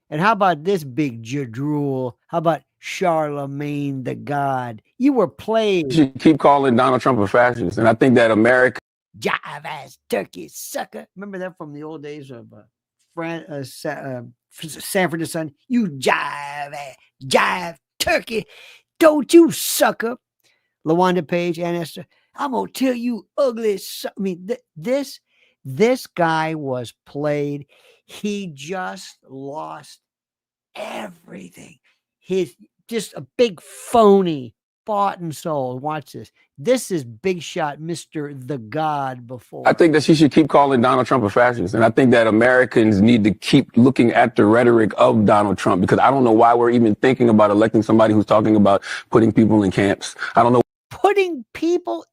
And how about this big jadrool? How about Charlemagne the God? You were played. You keep calling Donald Trump a fascist. And I think that America. Jive ass turkey sucker. Remember that from the old days of Sanford and Son? You jive turkey. Don't you sucker. LaWanda Page, Ann Esther. I'm gonna tell you ugly. I mean, this guy was played. He just lost everything. He's just a big phony, bought and sold. Watch this. This is big shot, Mr. The God before. I think that she should keep calling Donald Trump a fascist. And I think that Americans need to keep looking at the rhetoric of Donald Trump, because I don't know why we're even thinking about electing somebody who's talking about putting people in camps. I don't know. Putting people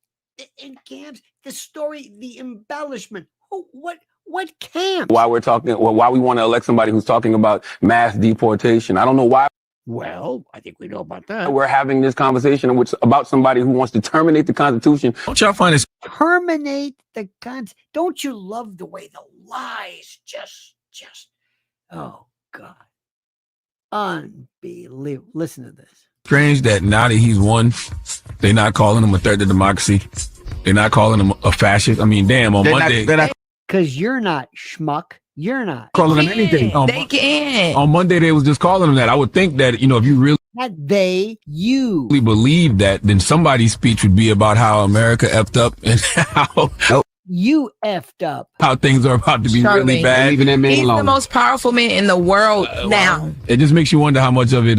in camps, the story, the embellishment. What camp? Why we're talking, well, why we want to elect somebody who's talking about mass deportation. I don't know why. Well, I think we know about that. We're having this conversation about somebody who wants to terminate the Constitution. Don't y'all find this? Terminate the Constitution. Don't you love the way the lies just, oh God. Unbelievable. Listen to this. Strange that now that he's won, they're not calling him a threat to democracy. They're not calling him a fascist. I mean, damn, on Monday. Because you're not, schmuck. You're not. Calling him anything. They can. On Monday, they was just calling him that. I would think that, if you really you believe that, then somebody's speech would be about how America effed up and how you effed up. How things are about to be really bad. He's the most powerful man in the world now. It just makes you wonder how much of it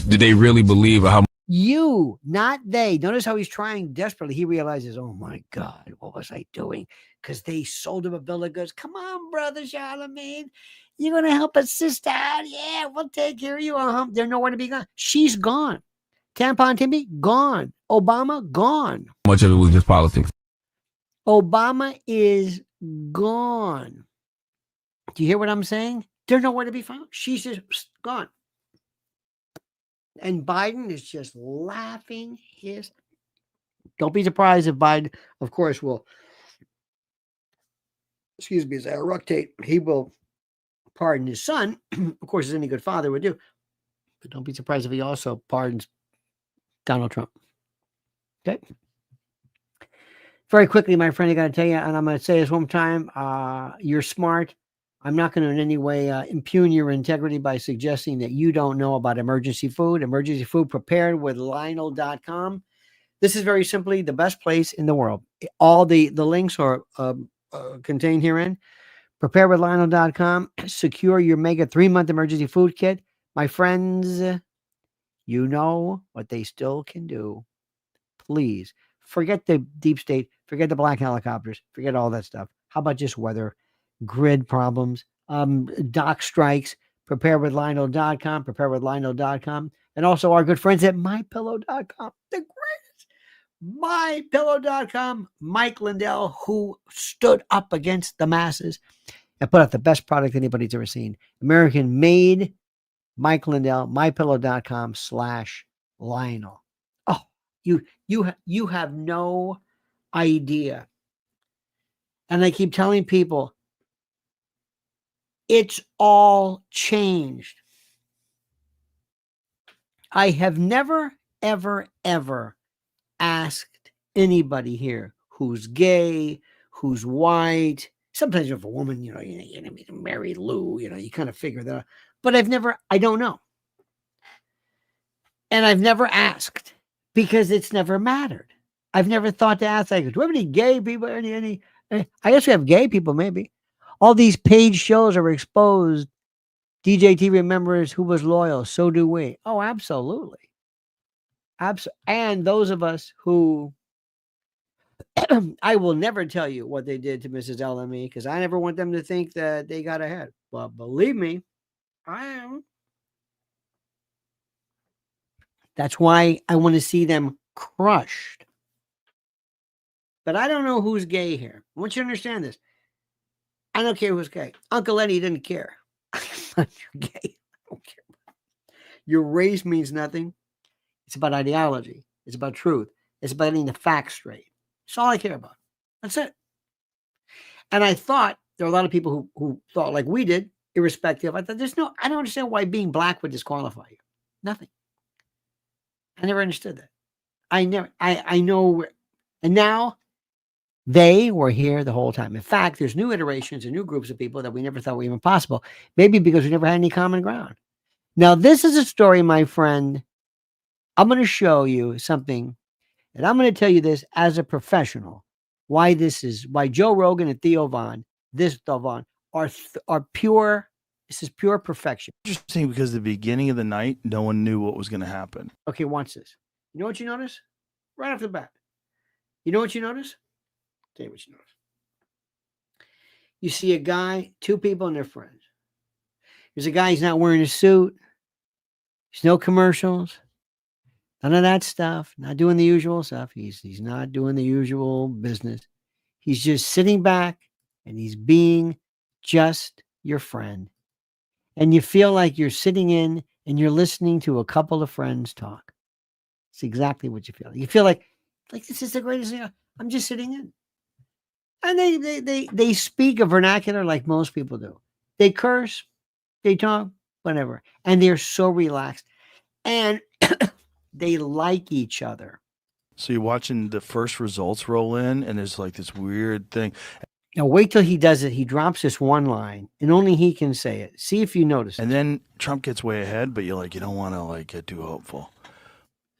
did they really believe, or how you, not they. Notice how he's trying desperately. He realizes, oh my God, what was I doing? Because they sold him a bill of goods. Come on, brother Charlemagne. You're going to help a sister out? Yeah, we'll take care of you. They're nowhere to be gone. She's gone. Tampon Timmy, gone. Obama, gone. much of it was just politics. Obama is gone. Do you hear what I'm saying? They're nowhere to be found. She's just gone. And Biden is just laughing his. Don't be surprised if Biden, of course, will, excuse me, as I eructate, he will pardon his son, of course, as any good father would do. But don't be surprised if he also pardons Donald Trump. Okay. Very quickly, my friend, I got to tell you, and I'm going to say this one more time. You're smart. I'm not going to in any way impugn your integrity by suggesting that you don't know about emergency food. Emergency food prepared with Lionel.com. This is very simply the best place in the world. All the links are contained herein. Prepare with Lionel.com. Secure your mega 3-month emergency food kit. My friends, you know what they still can do. Please forget the deep state. Forget the black helicopters. Forget all that stuff. How about just weather, grid problems, dock strikes? Prepare with Lionel.com. Prepare with Lionel.com. And also our good friends at MyPillow.com. The greatest. MyPillow.com. Mike Lindell, who stood up against the masses and put out the best product anybody's ever seen. American made. Mike Lindell, mypillow.com/Lionel. Oh, you have no idea. And I keep telling people, it's all changed. I have never, ever, ever asked anybody here who's gay, who's white. Sometimes if a woman, you're going to marry Lou, you kind of figure that out. But I don't know. And I've never asked because it's never mattered. I've never thought to ask, like, do we have any gay people? I guess we have gay people, maybe. All these paid shows are exposed. DJT remembers who was loyal. So do we. Oh, absolutely. And those of us who, I will never tell you what they did to Mrs. LME because I never want them to think that they got ahead. But believe me, I am. That's why I want to see them crushed. But I don't know who's gay here. I want you to understand this. I don't care who's gay. Uncle Eddie didn't care. You're gay. I don't care. Your race means nothing. It's about ideology. It's about truth. It's about getting the facts straight. That's all I care about. That's it. And I thought there are a lot of people who thought like we did, irrespective. I thought I don't understand why being black would disqualify you. Nothing. I never understood that. I know. And now they were here the whole time. In fact, there's new iterations and new groups of people that we never thought were even possible. Maybe because we never had any common ground. Now, this is a story, my friend. I'm going to show you something And I'm going to tell you this as a professional, why Joe Rogan and Theo Von are pure. This is pure perfection. Interesting, because the beginning of the night, no one knew what was going to happen. Okay, watch this. You know what you notice? Right off the bat. You know what you notice? Tell you what you notice. You see a guy, two people and their friends. There's a guy, he's not wearing a suit. There's no commercials. None of that stuff. Not doing the usual stuff. He's not doing the usual business. He's just sitting back and he's being just your friend. And you feel like you're sitting in and you're listening to a couple of friends talk. It's exactly what you feel. You feel like this is the greatest thing. I'm just sitting in. And they speak a vernacular like most people do. They curse, they talk, whatever. And they're so relaxed. And they like each other. So you're watching the first results roll in, and there's like this weird thing. Now wait till he does it. He drops this one line, and only he can say it. See if you notice. And then Trump gets way ahead, but you don't want to get too hopeful.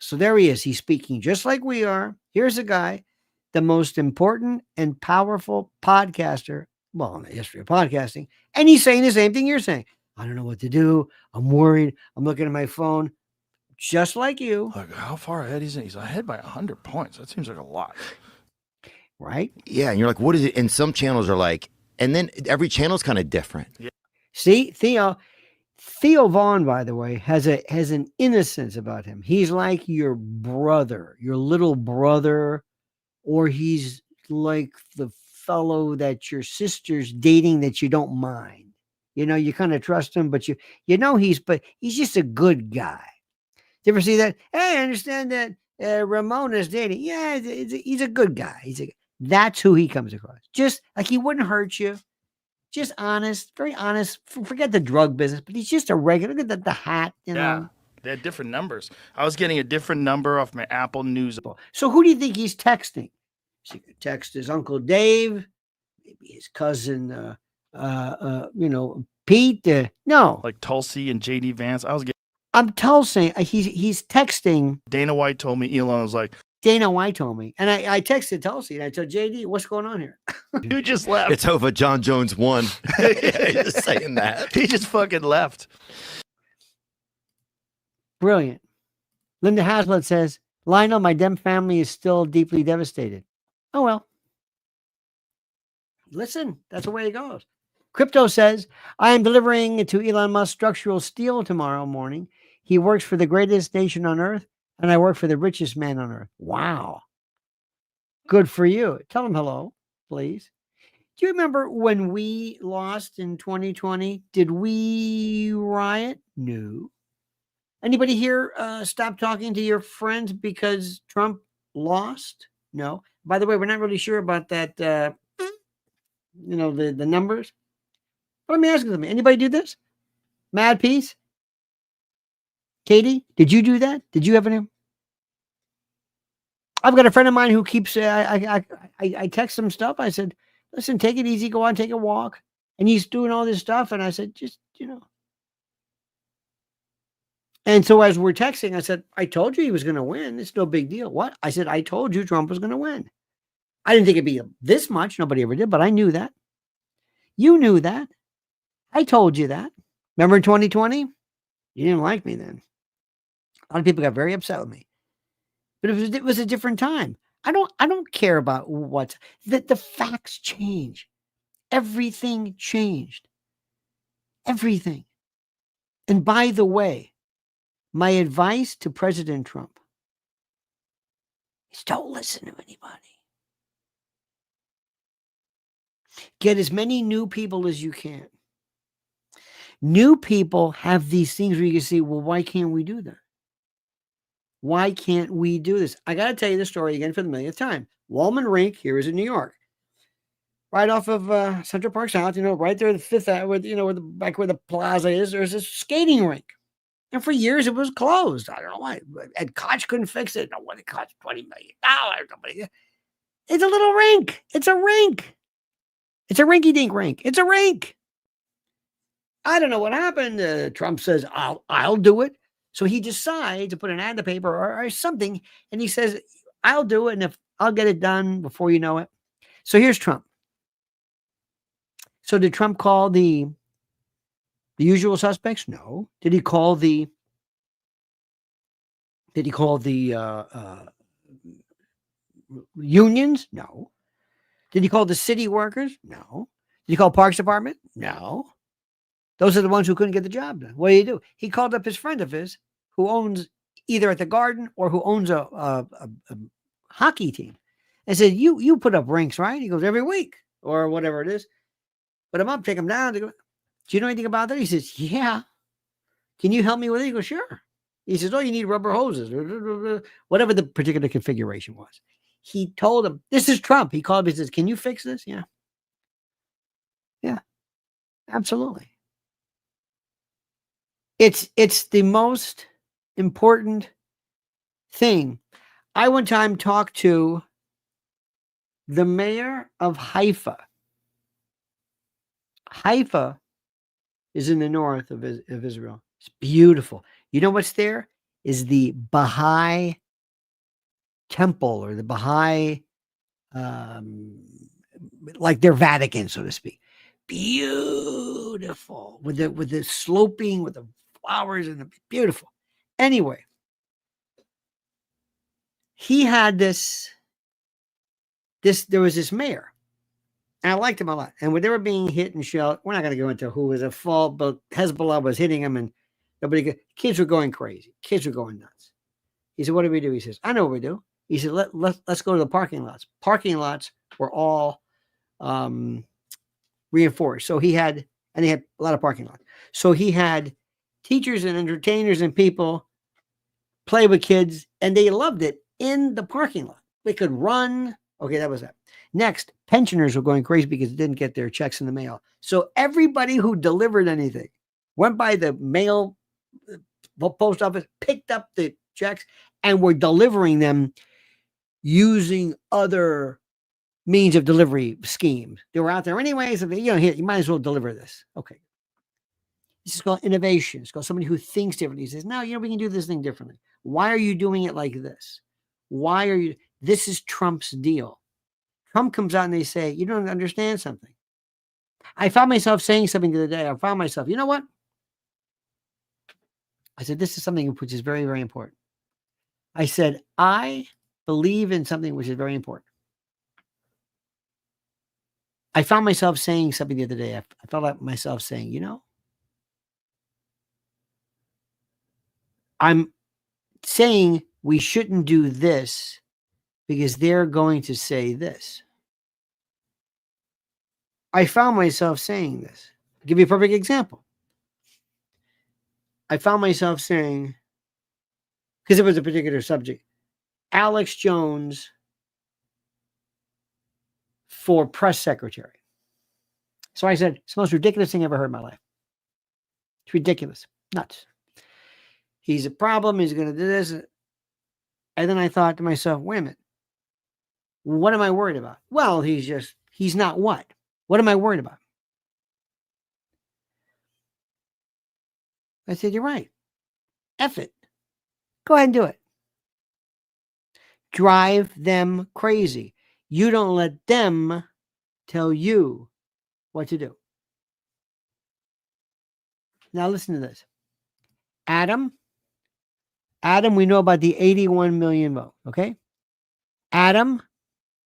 So there he is. He's speaking just like we are. Here's a guy, the most important and powerful podcaster, well, in the history of podcasting, and he's saying the same thing you're saying. I don't know what to do. I'm worried. I'm looking at my phone, just like you. Like, how far ahead is he? He's ahead by 100 points. That seems like a lot. Right? Yeah, and you're like, what is it? And some channels are like, and then every channel is kind of different. Yeah. See, Theo Vaughn, by the way, has an innocence about him. He's like your brother, your little brother, or he's like the fellow that your sister's dating that you don't mind. You know, you kind of trust him, but he's just a good guy. You ever see that? Hey, I understand that Ramona's dating. Yeah, he's a good guy. That's who he comes across. Just like he wouldn't hurt you. Just honest, very honest. Forget the drug business, but he's just a regular. Look at the hat, you know. They had different numbers. I was getting a different number off my Apple News. So who do you think he's texting? Is he going to text his Uncle Dave? Maybe his cousin, Pete? No. Like Tulsi and J.D. Vance. I'm Tulsi. He's texting. Dana White told me. Elon was like. Dana White told me. And I texted Tulsi and I told JD, what's going on here? You just left. It's over. John Jones won. Just saying that. He just fucking left. Brilliant. Linda Haslett says, Lionel, my Dem family is still deeply devastated. Oh, well. Listen, that's the way it goes. Crypto says, I am delivering to Elon Musk structural steel tomorrow morning. He works for the greatest nation on earth, and I work for the richest man on earth. Wow. Good for you. Tell him hello, please. Do you remember when we lost in 2020? Did we riot? No. Anybody here stop talking to your friends because Trump lost? No. By the way, we're not really sure about that, the numbers. But let me ask you something. Anybody do this? Mad Peace? Katie, did you do that? Did you have any? I've got a friend of mine who keeps, I text him stuff. I said, listen, take it easy. Go on, take a walk. And he's doing all this stuff. And I said, just. And so as we're texting, I said, I told you he was going to win. It's no big deal. What? I said, I told you Trump was going to win. I didn't think it'd be this much. Nobody ever did, but I knew that. You knew that. I told you that. Remember in 2020? You didn't like me then. A lot of people got very upset with me. But it was a different time. I don't care about what the facts change. Everything changed. Everything. And by the way, my advice to President Trump is don't listen to anybody. Get as many new people as you can. New people have these things where you can say, well, why can't we do that? Why can't we do this? I got to tell you the story again for the millionth time. Wallman Rink here is in New York. Right off of Central Park South, right there, the Fifth Avenue, back where the plaza is, there's a skating rink. And for years it was closed. I don't know why. Ed Koch couldn't fix it. No one cost $20 million. It's a little rink. It's a rink. It's a rinky-dink rink. It's a rink. I don't know what happened. Trump says, I'll do it. So he decides to put an ad in the paper or something. And he says, I'll do it, and if I'll get it done before you know it. So here's Trump. So did Trump call the usual suspects? No. Did he call the unions? No. Did he call the city workers? No. Did he call Parks Department? No. Those are the ones who couldn't get the job done. What did he do? He called up his friend of his who owns either at the Garden or who owns a hockey team and said, you put up rinks, right? He goes, every week or whatever it is. Put him up, take him down. Do you know anything about that? He says, yeah. Can you help me with it? He goes, sure. He says, oh, you need rubber hoses, whatever the particular configuration was. He told him, this is Trump. He called him and says, can you fix this? Yeah. Yeah, absolutely. It's the most important thing. I one time talked to the mayor of Haifa. Haifa is in the north of Israel. It's beautiful. You know what's there? Is the Baha'i temple or the Baha'i, like their Vatican, so to speak. Beautiful with the sloping, with the flowers and the beautiful. Anyway, he had this. There was this mayor, and I liked him a lot. And when they were being hit and shelled, we're not going to go into who was at fault, but Hezbollah was hitting him, and kids were going crazy. Kids were going nuts. He said, "What do we do?" He says, "I know what we do." He said, "Let's go to the parking lots." Parking lots were all reinforced. So they had a lot of parking lots. So he had teachers and entertainers and people play with kids, and they loved it in the parking lot. They could run. Okay, that was that. Next, pensioners were going crazy because they didn't get their checks in the mail. So everybody who delivered anything went by the mail, post office, picked up the checks, and were delivering them using other means of delivery schemes. They were out there anyways. Here, you might as well deliver this. Okay. This is called innovation. It's called somebody who thinks differently. He says, no, we can do this thing differently. Why are you doing it like this? Why are you? This is Trump's deal. Trump comes out and they say, you don't understand something. I found myself saying something the other day. I found myself, you know what? I said, this is something which is very, very important. I said, I believe in something which is very important. I found myself saying something the other day. I felt like myself saying, I'm saying we shouldn't do this because they're going to say this. I found myself saying this. I'll give you a perfect example. I found myself saying, because it was a particular subject, Alex Jones for press secretary. So I said, it's the most ridiculous thing I've ever heard in my life. It's ridiculous. Nuts. He's a problem. He's going to do this. And then I thought to myself, wait a minute. What am I worried about? Well, he's not what? What am I worried about? I said, you're right. F it. Go ahead and do it. Drive them crazy. You don't let them tell you what to do. Now listen to this. Adam, we know about the 81 million vote, okay? Adam,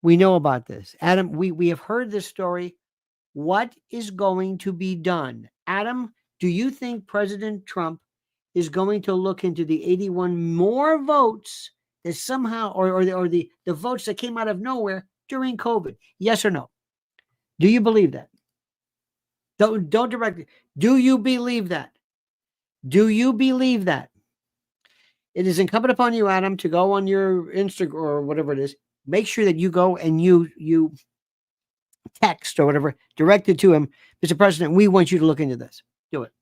we know about this. Adam, we have heard this story. What is going to be done? Adam, do you think President Trump is going to look into the 81 more votes that somehow, or the votes that came out of nowhere during COVID? Yes or no? Do you believe that? Don't direct it. Do you believe that? Do you believe that? It is incumbent upon you, Adam, to go on your Instagram or whatever it is. Make sure that you go and you text or whatever, direct it to him. Mr. President, we want you to look into this. Do it.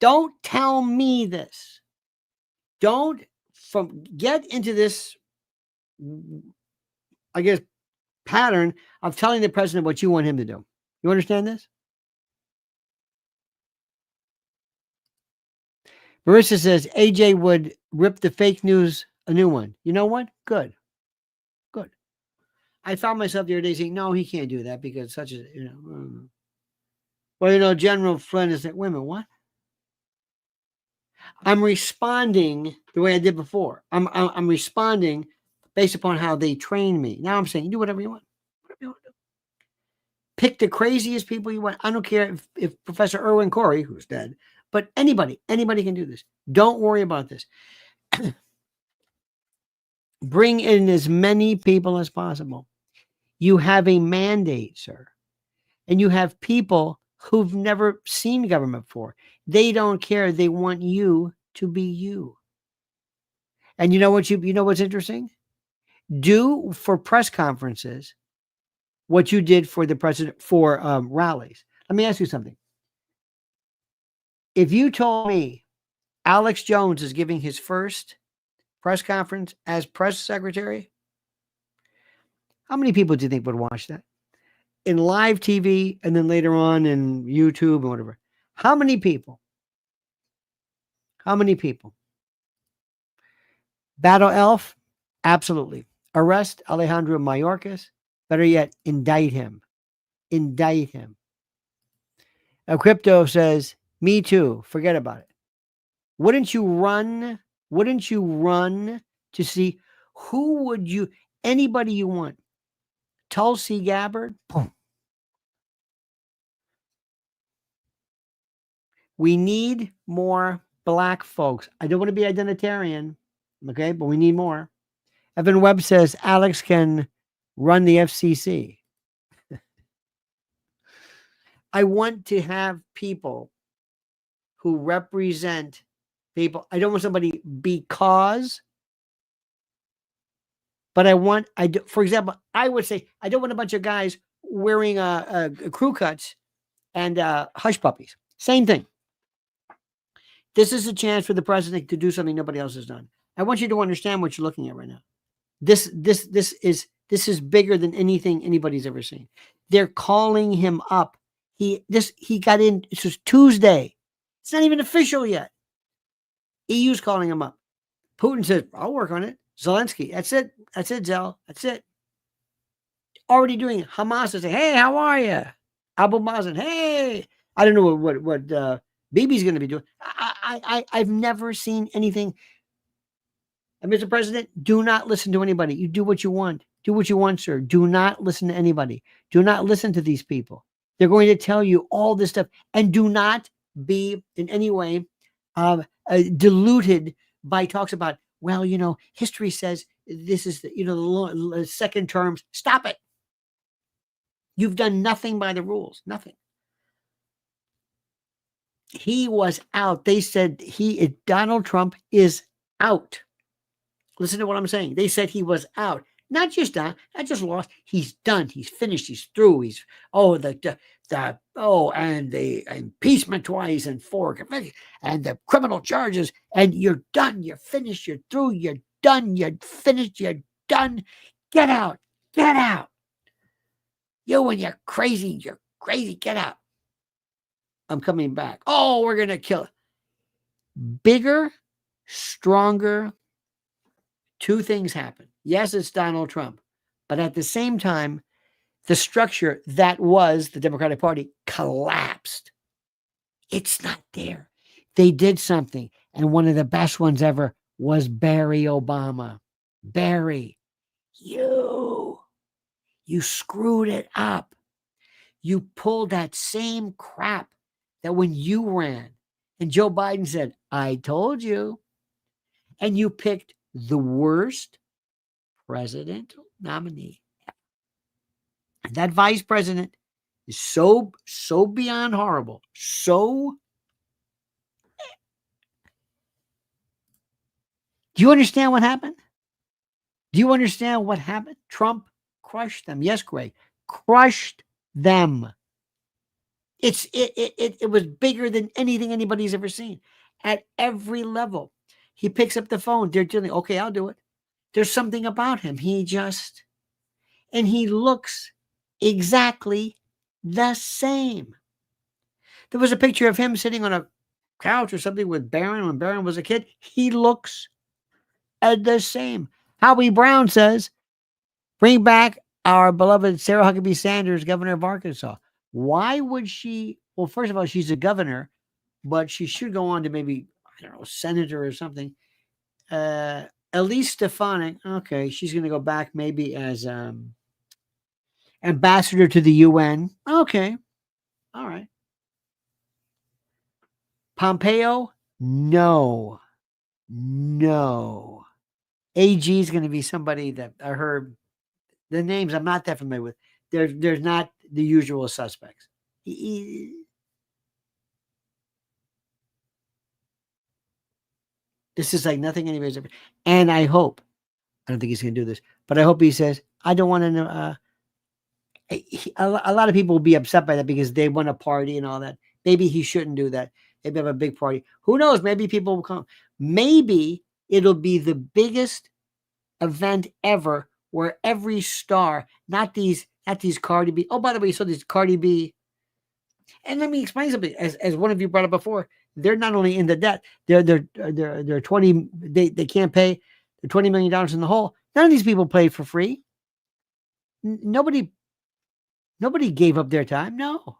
Don't tell me this. Don't get into this, I guess, pattern of telling the president what you want him to do. You understand this? Marissa says AJ would rip the fake news A new one. You know what? Good. Good. I found myself the other day saying, no, he can't do that because such a, well, General Flynn is like, wait a minute, what? I'm responding the way I did before. I'm responding based upon how they train me. Now I'm saying, do whatever you want. Whatever you want to do. Pick the craziest people you want. I don't care if Professor Erwin Corey, who's dead, but anybody can do this. Don't worry about this. Bring in as many people as possible. You have a mandate, sir. And you have people who've never seen government before. They don't care. They want you to be you. And you know what's interesting? Do for press conferences what you did for the president for rallies. Let me ask you something. If you told me Alex Jones is giving his first press conference as press secretary, how many people do you think would watch that? In live TV and then later on in YouTube and whatever. How many people? How many people? Battle Elf? Absolutely. Arrest Alejandro Mayorkas. Better yet, indict him. Indict him. Crypto says, me too. Forget about it. Wouldn't you run to see who would you, anybody you want? Tulsi Gabbard? Boom. We need more black folks. I don't want to be identitarian, okay, but we need more. Evan Webb says Alex can run the FCC. I want to have people who represent people. I don't want somebody because, but for example, I would say I don't want a bunch of guys wearing crew cuts and hush puppies. Same thing. This is a chance for the president to do something nobody else has done. I want you to understand what you're looking at right now. This is bigger than anything anybody's ever seen. They're calling him up. He got in. This was Tuesday. It's not even official yet. EU's calling him up. Putin says, I'll work on it. Zelensky, that's it. That's it, Zel. That's it. Already doing it. Hamas is saying, hey, how are you? Abu Mazen, hey. I don't know what Bibi's going to be doing. I've never seen anything. And Mr. President, do not listen to anybody. You do what you want. Do what you want, sir. Do not listen to anybody. Do not listen to these people. They're going to tell you all this stuff. And do not be in any way diluted by talks about, well, history says this is, the second terms. Stop it. You've done nothing by the rules. Nothing. He was out. They said Donald Trump is out. Listen to what I'm saying. They said he was out. Not just down, not just lost. He's done. He's finished. He's through. He's and the impeachment twice and four and the criminal charges. And you're done. You're finished. You're through. You're done. You're finished. You're done. Get out. Get out. You and you're crazy. You're crazy. Get out. I'm coming back. Oh, we're going to kill it. Bigger, stronger. Two things happen. Yes, it's Donald Trump. But at the same time, the structure that was the Democratic Party collapsed. It's not there. They did something. And one of the best ones ever was Barry Obama. Barry, you screwed it up. You pulled that same crap that when you ran and Joe Biden said, I told you, and you picked the worst presidential nominee. And that vice president is so beyond horrible. Do you understand what happened? Do you understand what happened? Trump crushed them. Yes, Greg, crushed them. It was bigger than anything anybody's ever seen at every level. He picks up the phone. They're dealing. Okay, I'll do it. There's something about him. He looks exactly the same. There was a picture of him sitting on a couch or something with Barron when Barron was a kid. He looks the same. Howie Brown says, bring back our beloved Sarah Huckabee Sanders, governor of Arkansas. Why would she? Well, first of all, she's a governor, but she should go on to maybe, I don't know, senator or something. Elise Stefanik, okay, she's going to go back maybe as ambassador to the UN. Okay, all right. Pompeo, no. AG is going to be somebody that I heard the names I'm not that familiar with. There's not the usual suspects. This is like nothing anybody's ever. And I hope, I don't think he's going to do this, but I hope he says, I don't want to know. A lot of people will be upset by that because they want a party and all that. Maybe he shouldn't do that. Maybe have a big party. Who knows? Maybe people will come. Maybe it'll be the biggest event ever where every star, not these Cardi B. Oh, by the way, so these Cardi B. And let me explain something. As one of you brought up before, they're not only in the debt, they're 20. They can't pay. They're $20 million in the hole. None of these people play for free. Nobody gave up their time. No,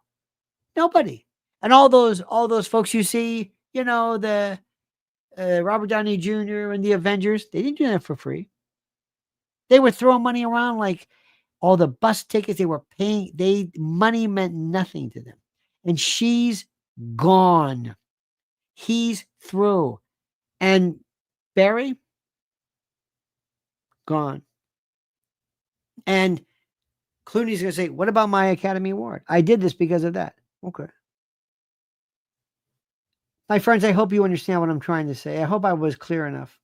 nobody. And all those folks you see, the Robert Downey Jr. and the Avengers, they didn't do that for free. They were throwing money around like all the bus tickets they were paying. Money meant nothing to them. And she's gone. He's through. And Barry, gone. And Clooney's going to say, what about my Academy Award? I did this because of that. Okay. My friends, I hope you understand what I'm trying to say. I hope I was clear enough.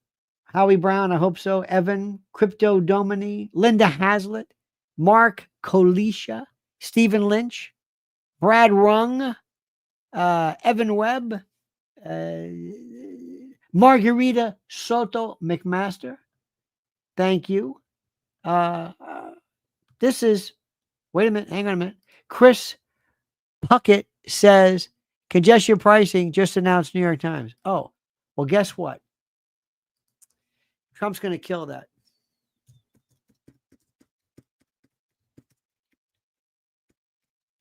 Howie Brown, I hope so. Evan, Crypto Domini, Linda Hazlitt, Mark Kolisha, Stephen Lynch, Brad Rung, Evan Webb, Margarita Soto McMaster. Thank you. This is, wait a minute, hang on a minute. Chris Puckett says, congestion pricing just announced, New York Times. Oh, well, guess what? Trump's going to kill that.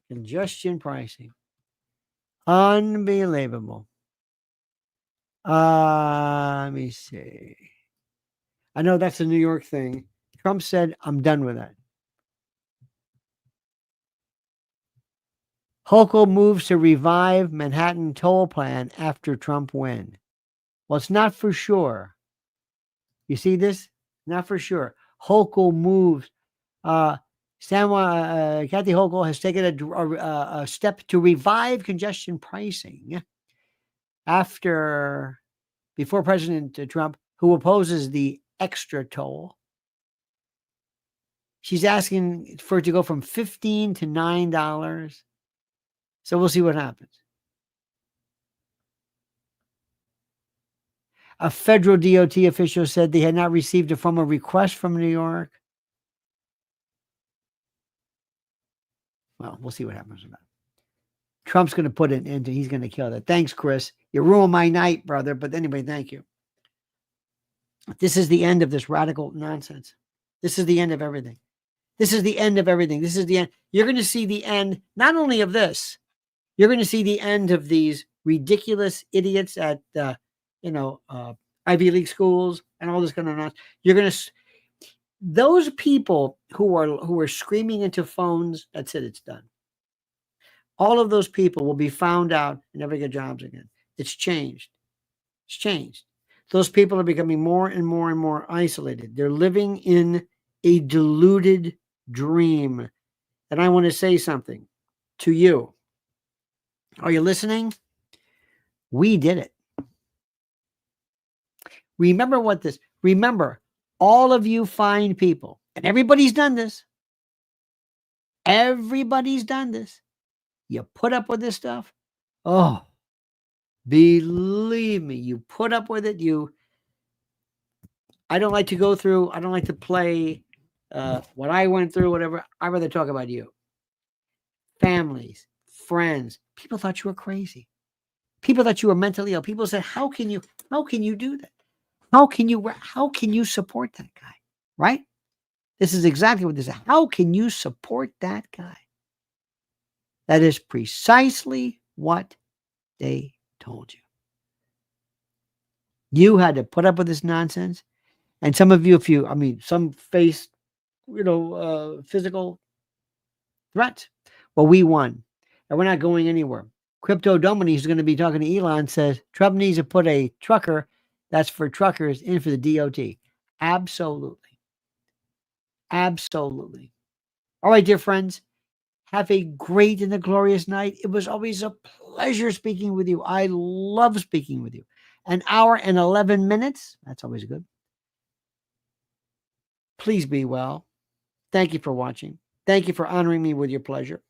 Congestion pricing. Unbelievable. Let me see. I know that's a New York thing. Trump said, I'm done with that. Hochul moves to revive Manhattan toll plan after Trump win. Well, it's not for sure. You see this? Not for sure. Hochul moves. Kathy Hochul has taken a step to revive congestion pricing before President Trump, who opposes the extra toll. She's asking for it to go from $15 to $9. So we'll see what happens. A federal DOT official said they had not received a formal request from New York. Well, we'll see what happens with that. Trump's going to put it into, he's going to kill that. Thanks, Chris. You ruined my night, brother. But anyway, thank you. This is the end of this radical nonsense. This is the end of everything. This is the end of everything. This is the end. You're going to see the end, not only of this, you're going to see the end of these ridiculous idiots at, Ivy League schools and all this kind of nonsense. You're going to, those people who are screaming into phones, that's it, it's done. All of those people will be found out and never get jobs again. It's changed. It's changed. Those people are becoming more and more and more isolated. They're living in a deluded dream. And I want to say something to you. Are you listening? We did it. Remember, all of you fine people, and everybody's done this. Everybody's done this. You put up with this stuff. Oh, believe me, you put up with it. I don't like to go through, I don't like to play what I went through, whatever. I'd rather talk about you. Families, friends. People thought you were crazy. People thought you were mentally ill. People said, how can you do that? How can you support that guy? Right? This is exactly what this is. How can you support that guy? That is precisely what they told you. You had to put up with this nonsense. And some of you, some face, physical threats. Well, we won. And we're not going anywhere. Crypto Domini is going to be talking to Elon, says Trump needs to put a trucker, that's for truckers, in for the DOT. Absolutely. Absolutely. All right, dear friends, have a great and a glorious night. It was always a pleasure speaking with you. I love speaking with you. An hour and 11 minutes. That's always good. Please be well. Thank you for watching. Thank you for honoring me with your pleasure.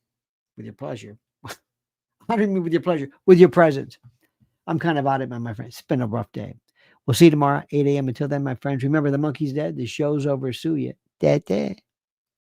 With your pleasure. Honoring me with your pleasure. With your presence. I'm kind of out of it, my friends. It's been a rough day. We'll see you tomorrow, 8 a.m. Until then, my friends, remember the monkey's dead. The show's over. Sue ya. Dead.